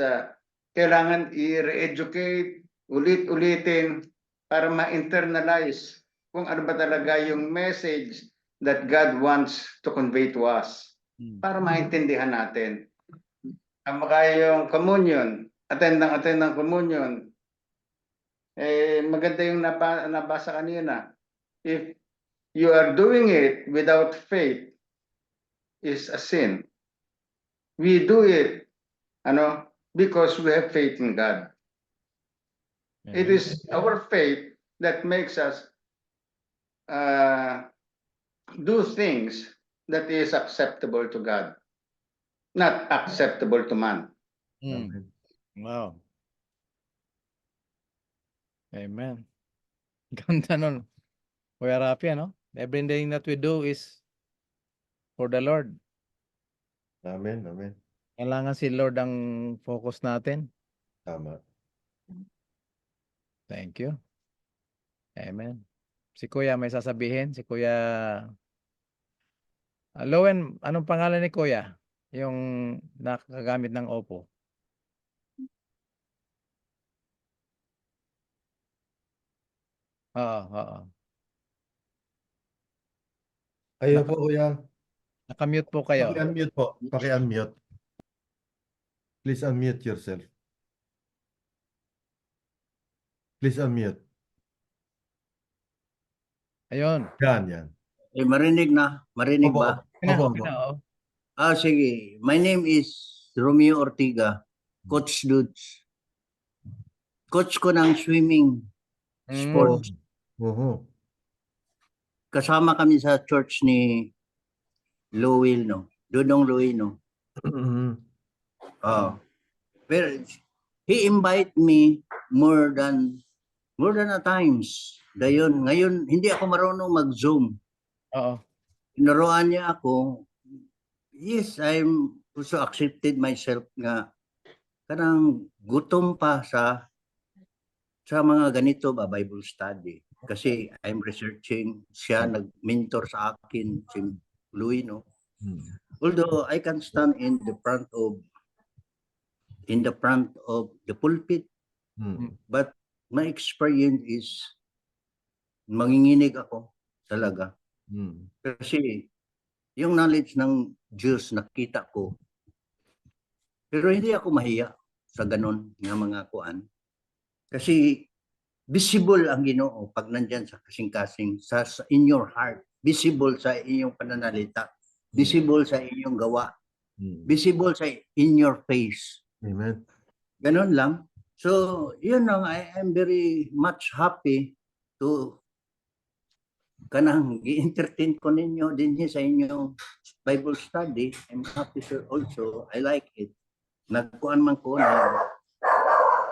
kailangan i-re-educate, ulit-ulitin para ma-internalize kung ano ba talaga yung message that God wants to convey to us. Para maintindihan natin. Ang yung communion, attend ng communion, maganda yung nabasa kanina. If you are doing it without faith, is a sin. We do it, because we have faith in God. It is our faith that makes us do things that is acceptable to God, not acceptable to man. Wow. Amen. Ganda nun. Kuya Rafi, ano? Everything that we do is for the Lord. Amen, amen. Kailangan si Lord ang focus natin. Tama. Thank you. Amen. Si Kuya may sasabihin. Si Kuya Lowen, anong pangalan ni Kuya? Yung nakagamit ng Oppo. Oo. Ayun po, kuya. Nakamute po kayo. Paki-unmute po. Paki-unmute. Please unmute yourself. Please unmute. Ayun. Yan. Marinig na? Marinig Opo, ba? opo. Sige. My name is Romeo Ortiga, Coach Dudes. Coach ko ng swimming sports. Kasama kami sa church ni Lowell, no? Dudong Louie, no? Pero he invite me more than a times. Ngayon, hindi ako marunong mag-Zoom. Oo. Inaruan niya ako. Yes, I'm also accepted myself nga kanang gutom pa sa mga ganito ba Bible study. Kasi I'm researching, siya nag-mentor sa akin, si Louie, no? Although I can stand in the front of the pulpit, but my experience is manginginig ako talaga. Kasi yung knowledge ng Diyos nakita ko. Pero hindi ako mahiya sa ganon nga mga kuan. Kasi visible ang Ginoo pag nandyan sa kasing-kasing, in your heart, visible sa inyong pananalita, visible sa inyong gawa, visible in your face. Amen. Ganon lang. So, yun lang, I am very much happy to kanang i-entertain ko ninyo din sa inyong Bible study. I'm happy sir also. I like it. Nagkuan man ko na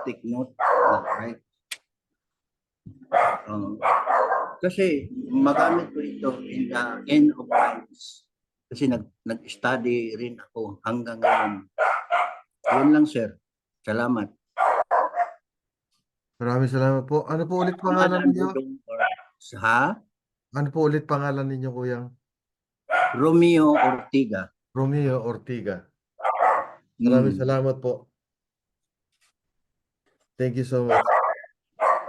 take note. Right? Kasi magamit ko ito in the end of times. Kasi nag-study rin ako hanggang ngayon. Yun lang, sir. Salamat. Maraming salamat po. Ano po ulit pangalan Pangalan, ninyo? Dudong, ha? Ano po ulit pangalan ninyo, Kuyang? Romeo Ortiga. Romeo Ortiga. Maraming salamat po. Thank you so much.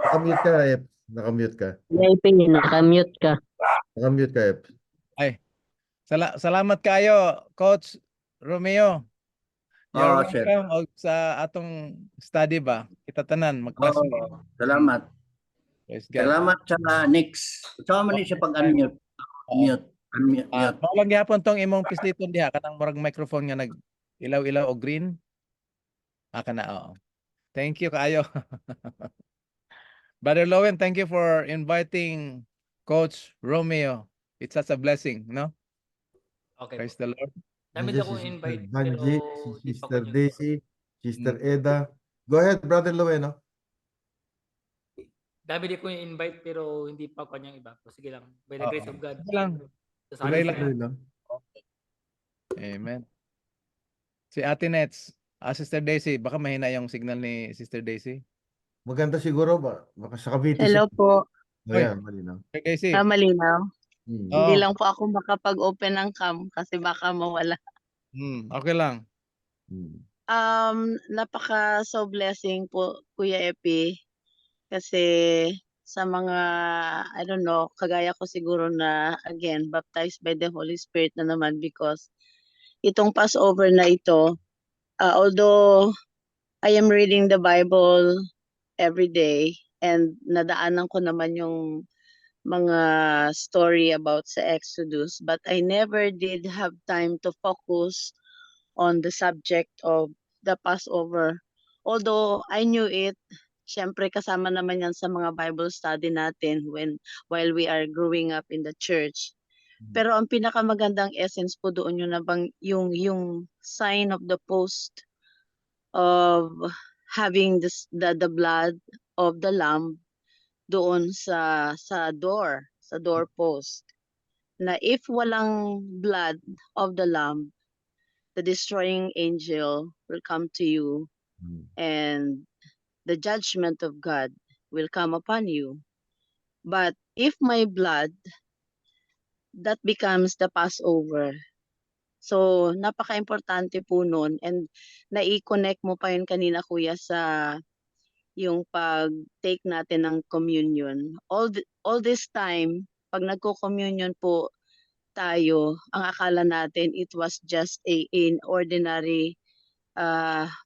Nakamute ka, Ep. Nakamute ka. VIP, nakamute ka. Nakamute ka, Ep. Salamat kayo, Coach Romeo. You're Sir. welcome og sa atong study ba? Kita tanan mag-classmate. Salamat. Praise God. Salamat sa next. Sama man siya pag-unmute. Unmute. Mao lang gyapon tong imong pisliton diha kanang murag microphone nga nag ilaw-ilaw o green. Kana oo. Thank you kaayo. Brother Lowen, thank you for inviting Coach Romeo. It's such a blessing, no? Okay Praise po. the Lord. Dami Nandiyan na akong si invite Sister pero Banji, si di pa Sister kanya- Daisy, Sister Eda. Go ahead, Brother Lowen. Dami din ko yung invite pero hindi pa kanyang iba. So, sige lang. By the Oo. grace of God. Sige lang. Sasali Tuloy lang. sila. Tuloy lang. Amen. Si Ate Nets, Sister Daisy, baka mahina yung signal ni Sister Daisy. Maganda siguro ba? Baka sa Cavite Hello po. Ayan, malinaw. Sister Daisy. Malinaw. Hmm. Oo. Hindi lang po ako makapag-open ng cam kasi baka mawala. Okay lang. Hmm. So blessing po, Kuya Epi. Kasi sa mga, I don't know, kagaya ko siguro na, again, baptized by the Holy Spirit na naman because itong Passover na ito, although I am reading the Bible every day and nadaanan ko naman yung mga story about sa Exodus, but I never did have time to focus on the subject of the Passover. Although I knew it, syempre kasama naman yan sa mga Bible study natin while we are growing up in the church. Pero ang pinakamagandang essence po doon yung sign of the post of having the blood of the lamb doon sa doorpost, na if walang blood of the lamb, the destroying angel will come to you and the judgment of God will come upon you. But if my blood, that becomes the Passover. So, napaka-importante po nun and nai-connect mo pa yun kanina, Kuya, sa yung pag-take natin ng communion. All this time, pag nagko-communion po tayo, ang akala natin it was just an ordinary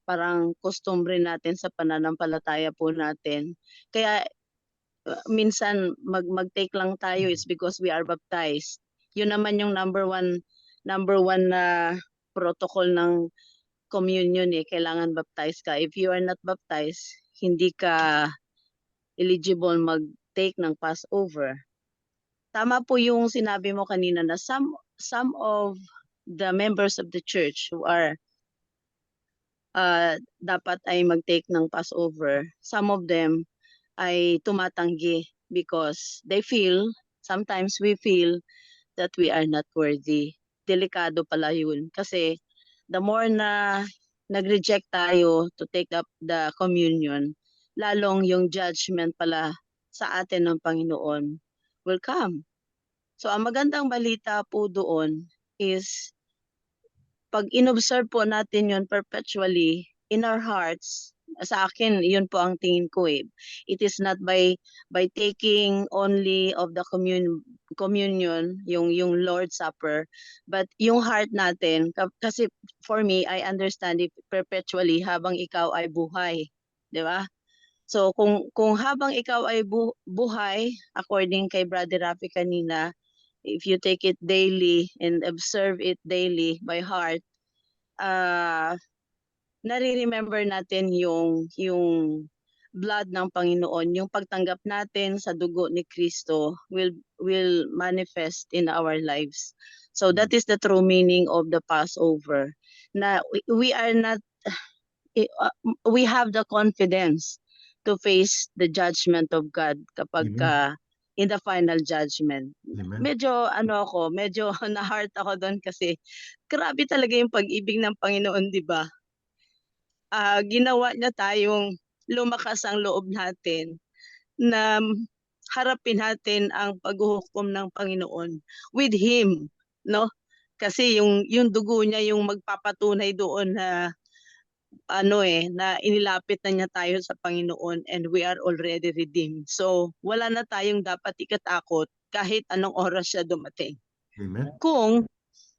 parang kustumbre natin sa pananampalataya po natin. Kaya minsan mag-take lang tayo is because we are baptized. Yun naman yung number one na protocol ng communion kailangan baptized ka. If you are not baptized, hindi ka eligible mag-take ng Passover. Tama po yung sinabi mo kanina na some of the members of the church who are dapat ay mag-take ng Passover, some of them ay tumatanggi because sometimes we feel that we are not worthy. Delikado pala yun kasi the more na nag-reject tayo to take up the communion, lalong yung judgment pala sa atin ng Panginoon will come. So ang magandang balita po doon is pag inobserve po natin yun perpetually in our hearts, sa akin yun po ang tingin ko It is not by taking only of the communion, yung Lord's Supper, but yung heart natin kasi for me I understand it perpetually habang ikaw ay buhay, 'di ba? So kung habang ikaw ay buhay according kay Brother Rafi kanina, if you take it daily and observe it daily by heart, nare-remember natin yung blood ng Panginoon, yung pagtanggap natin sa dugo ni Kristo will manifest in our lives. So that is the true meaning of the Passover. Na we are not we have the confidence to face the judgment of God kapag in the final judgment. Amen. Medyo medyo na-heart ako doon kasi grabe talaga yung pag-ibig ng Panginoon, 'di ba? Ginawa niya tayong lumakas ang loob natin na harapin natin ang paghuhukom ng Panginoon with Him, no? Kasi yung dugo niya yung magpapatunay doon na na inilapit na niya tayo sa Panginoon and we are already redeemed. So, wala na tayong dapat ikatakot kahit anong oras siya dumating. Amen. Kung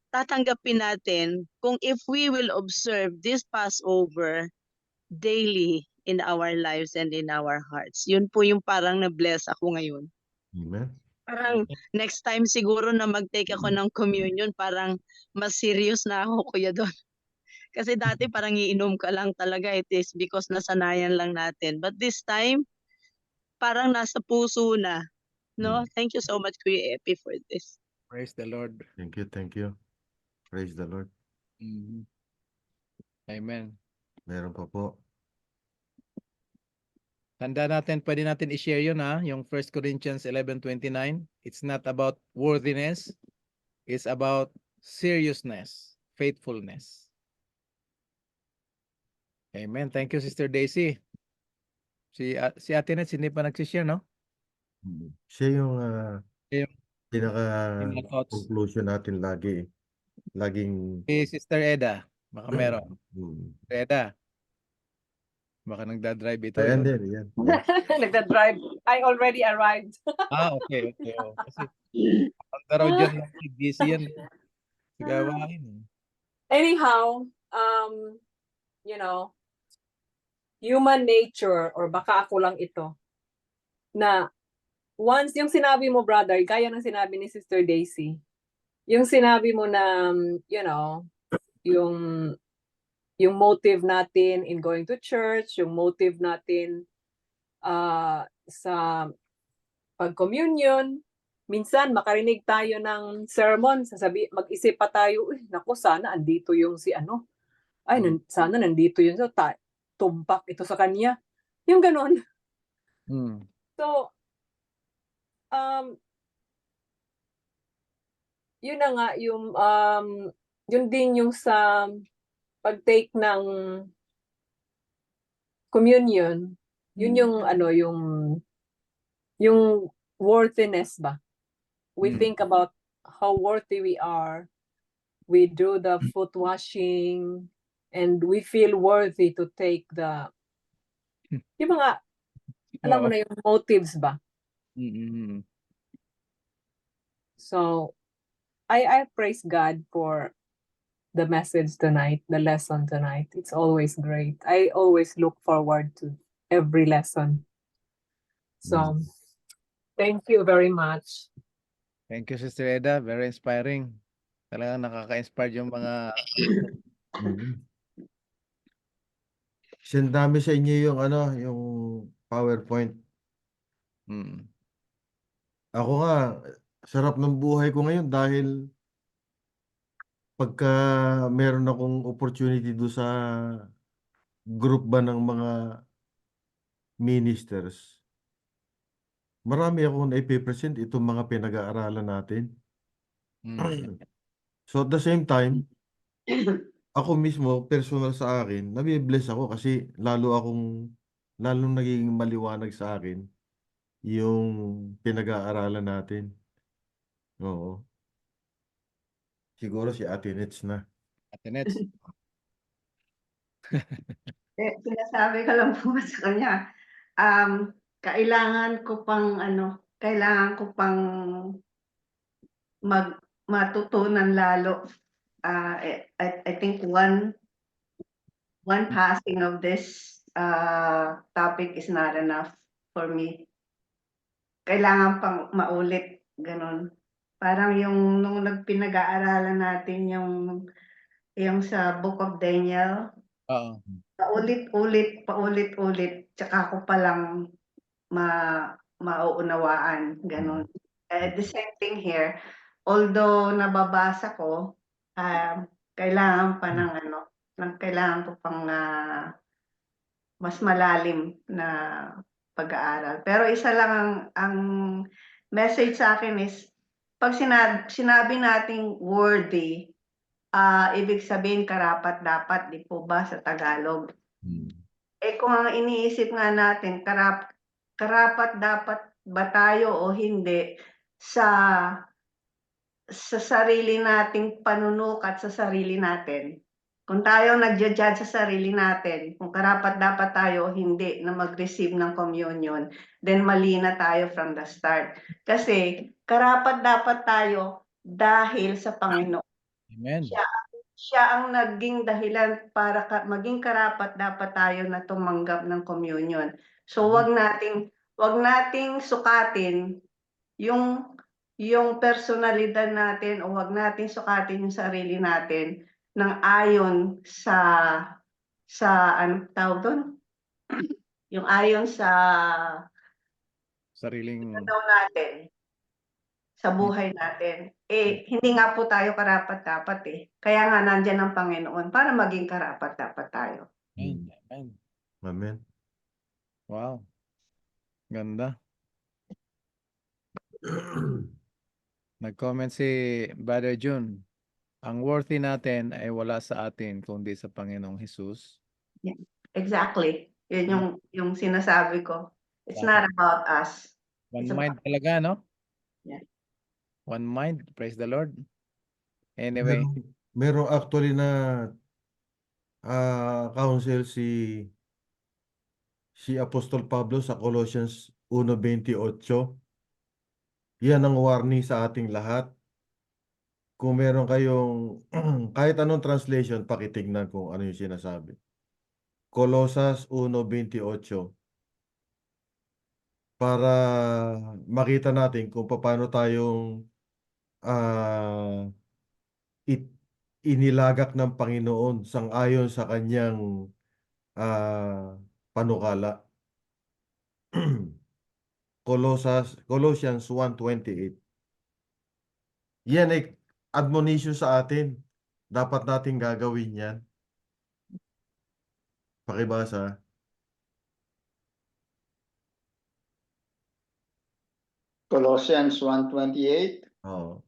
tatanggapin natin, kung if we will observe this Passover daily in our lives and in our hearts. Yun po yung parang na-bless ako ngayon. Amen. Parang next time siguro na mag-take ako ng communion, parang mas serious na ako, Kuya Don. Kasi dati parang iinom ka lang talaga, it is because nasanayan lang natin. But this time, parang nasa puso na. No? Thank you so much, Kuya Epi, for this. Praise the Lord. Thank you, thank you. Praise the Lord. Mhm. Amen. Meron pa po. Tanda natin, pwede natin i-share yun yung 1 Corinthians 11:29. It's not about worthiness. It's about seriousness, faithfulness. Amen. Thank you, Sister Daisy. Si Ate Nets, hindi pa nagsishare, no? Siya yung Siya yung thoughts. pinaka-conclusion natin lagi. Laging Si Sister Eda, baka meron. Hmm. Eda, baka nagdadrive ito. Ayan Yun. din, yan. Nagda-drive. I already arrived. Okay. Oh. Kasi ang taraw dyan, busy yan. Sigawain. Anyhow, human nature, or baka ako lang ito, na once yung sinabi mo, brother, gaya ng sinabi ni Sister Daisy, yung sinabi mo na, yung motive natin in going to church, yung motive natin sa pag-communion, minsan makarinig tayo ng sermon, mag-isip pa tayo, naku, sana andito yung si ano. Ay, sana nandito yun. So, tumpak ito sa kanya. Yung ganon. So, yun na nga, yun din yung sa pag-take ng communion, yun yung worthiness ba? We think about how worthy we are. We do the foot washing and we feel worthy to take yung mga, alam mo na yung motives ba? So, I praise God for the message tonight, the lesson tonight. It's always great. I always look forward to every lesson. So, thank you very much. Thank you, Sister Eda. Very inspiring. Talagang nakaka-inspire yung mga... Sendami sa inyo yung yung PowerPoint. Ako nga, sarap ng buhay ko ngayon dahil pagka meron akong opportunity do sa group ba ng mga ministers, marami akong naipipresent itong mga pinag-aaralan natin. So at the same time, ako mismo, personal sa akin, nabibless ako kasi lalong naging maliwanag sa akin yung pinag-aaralan natin. Oo. Siguro si Ate Nets na. Ate Nets. Sinasabi ko lang po sa kanya, kailangan ko pang matutunan lalo. I think one passing of this topic is not enough for me. Kailangan pang maulit, ganun. Parang yung nung pinag-aaralan natin yung sa Book of Daniel, paulit-ulit, tsaka ko palang mauunawaan, ganun. The same thing here, although nababasa ko, kailangan pa kailangan ko pang mas malalim na pag-aaral. Pero isa lang ang message sa akin is, pag sinabi nating worthy, ibig sabihin karapat-dapat, di po ba sa Tagalog? Eh kung ang iniisip nga natin, karapat-dapat ba tayo o hindi sa sarili nating panunukat sa sarili natin. Kung tayo nagja-judge sa sarili natin, kung karapat-dapat tayo o hindi na mag-receive ng communion, then mali na tayo from the start. Kasi karapat-dapat tayo dahil sa Panginoon. Amen. Siya ang naging dahilan para maging karapat-dapat tayo na tumanggap ng communion. So wag nating sukatin yung personalidad natin, o wag nating sukatin yung sarili natin ng ayon sa ano tawag doon? Yung ayon sa Sariling daw natin, sa buhay natin. Eh, hindi nga po tayo karapat-dapat eh. Kaya nga nandyan ang Panginoon para maging karapat-dapat tayo. Amen. Amen. Amen. Wow. Ganda. Nag-comment si Brother June. Ang worthy natin ay wala sa atin kundi sa Panginoong Hesus. Exactly. Yun yung sinasabi ko. It's not about us. One It's mind talaga, no? Yeah. One mind. Praise the Lord. Anyway, Meron actually na counsel si Apostol Pablo sa Colossians 1:28. Yan ang warning sa ating lahat. Kung meron kayong kahit anong translation, pakitignan kung ano yung sinasabi. Colosas 1:28. Para makita natin kung paano tayong inilagak ng Panginoon sang-ayon sa kanyang panukala. Colossians 1:28. Yan ay admonition sa atin. Dapat nating gagawin yan. Pakibasa. Colossians 1:28. Oo.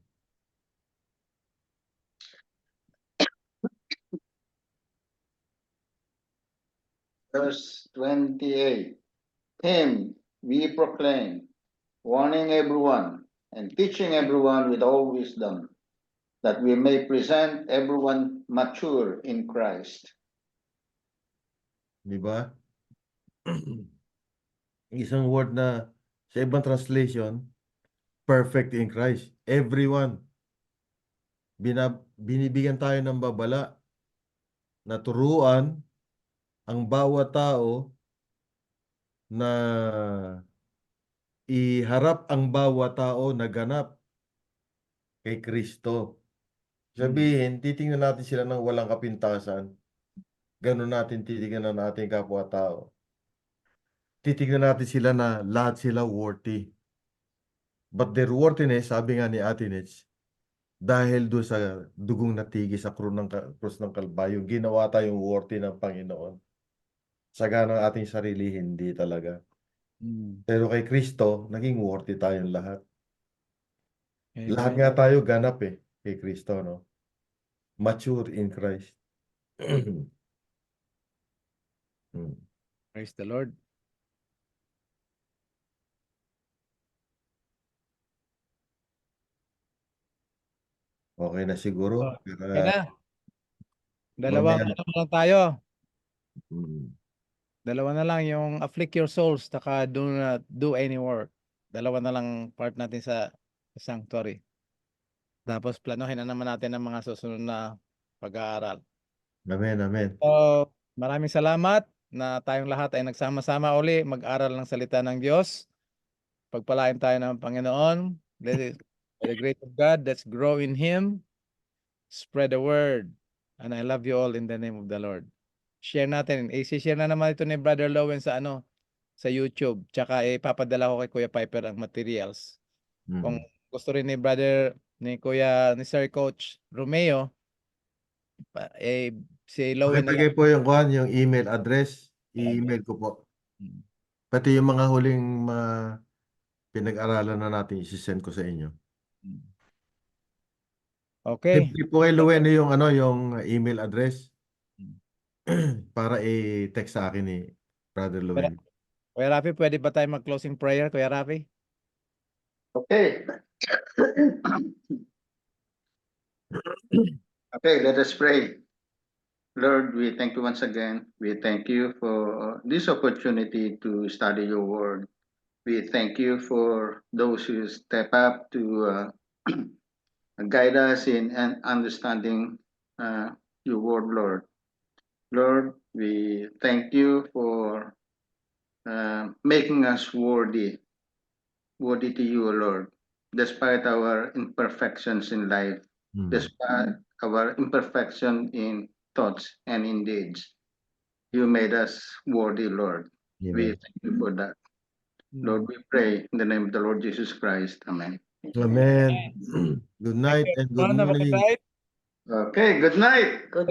Verse 28. Him we proclaim, warning everyone and teaching everyone with all wisdom, that we may present everyone mature in Christ. Di ba? Isang word na sa ibang translation, perfect in Christ. Everyone. Binibigyan tayo ng babala na turuan ang bawat tao na iharap ang bawat tao na ganap kay Kristo. Sabihin, titingnan natin sila ng walang kapintasan. Ganun natin titingnan ng ating kapwa-tao. Titingnan natin sila na lahat sila worthy. But their worthiness, sabi nga ni Ate Nets, dahil doon sa dugong natigis sa krus ng Kalbaryo, ginawa tayong worthy ng Panginoon. Sagana ng ating sarili, hindi talaga. Pero kay Kristo, naging worthy tayong lahat. Lahat nga tayo ganap kay Kristo, no? Mature in Christ. praise the Lord. Okay na siguro. Okay na. Dalawa Mamaya. na lang tayo. Mm. Dalawa na lang yung afflict your souls, taka do not do any work. Dalawa na lang part natin sa sanctuary. Tapos planuhin na naman natin ang mga susunod na pag-aaral. Amen, amen. So, maraming salamat na tayong lahat ay nagsama-sama uli mag-aral ng salita ng Diyos. Pagpalain tayo ng Panginoon. By the grace of God, let's grow in Him. Spread the word. And I love you all in the name of the Lord. Share natin. I-share na naman ito ni Brother Lowen sa sa YouTube. Tsaka ipapadala ko kay Kuya Piper ang materials. Kung gusto rin ni Sir Coach Romeo, si Lowen na Pakibigay po yung email address. I-email ko po. Pati yung mga huling pinag-aralan na natin, isi-send ko sa inyo. Okay. Simply po kay Luwen yung yung email address para i-text sa akin ni Brother Luwen. Kuya Rafi, pwede ba tayo mag-closing prayer, Kuya Rafi? Okay. Okay, let us pray. Lord, we thank you once again. We thank you for this opportunity to study your word. We thank you for those who step up to guide us in understanding your word, Lord. Lord, we thank you for making us worthy to you, Lord, despite our imperfections in life, despite our imperfection in thoughts and in deeds. You made us worthy, Lord. We Amen. thank you for that. Lord, we pray in the name of the Lord Jesus Christ. Amen. Amen. Good night and good Everyone, have a good morning. night. Okay, good night. Good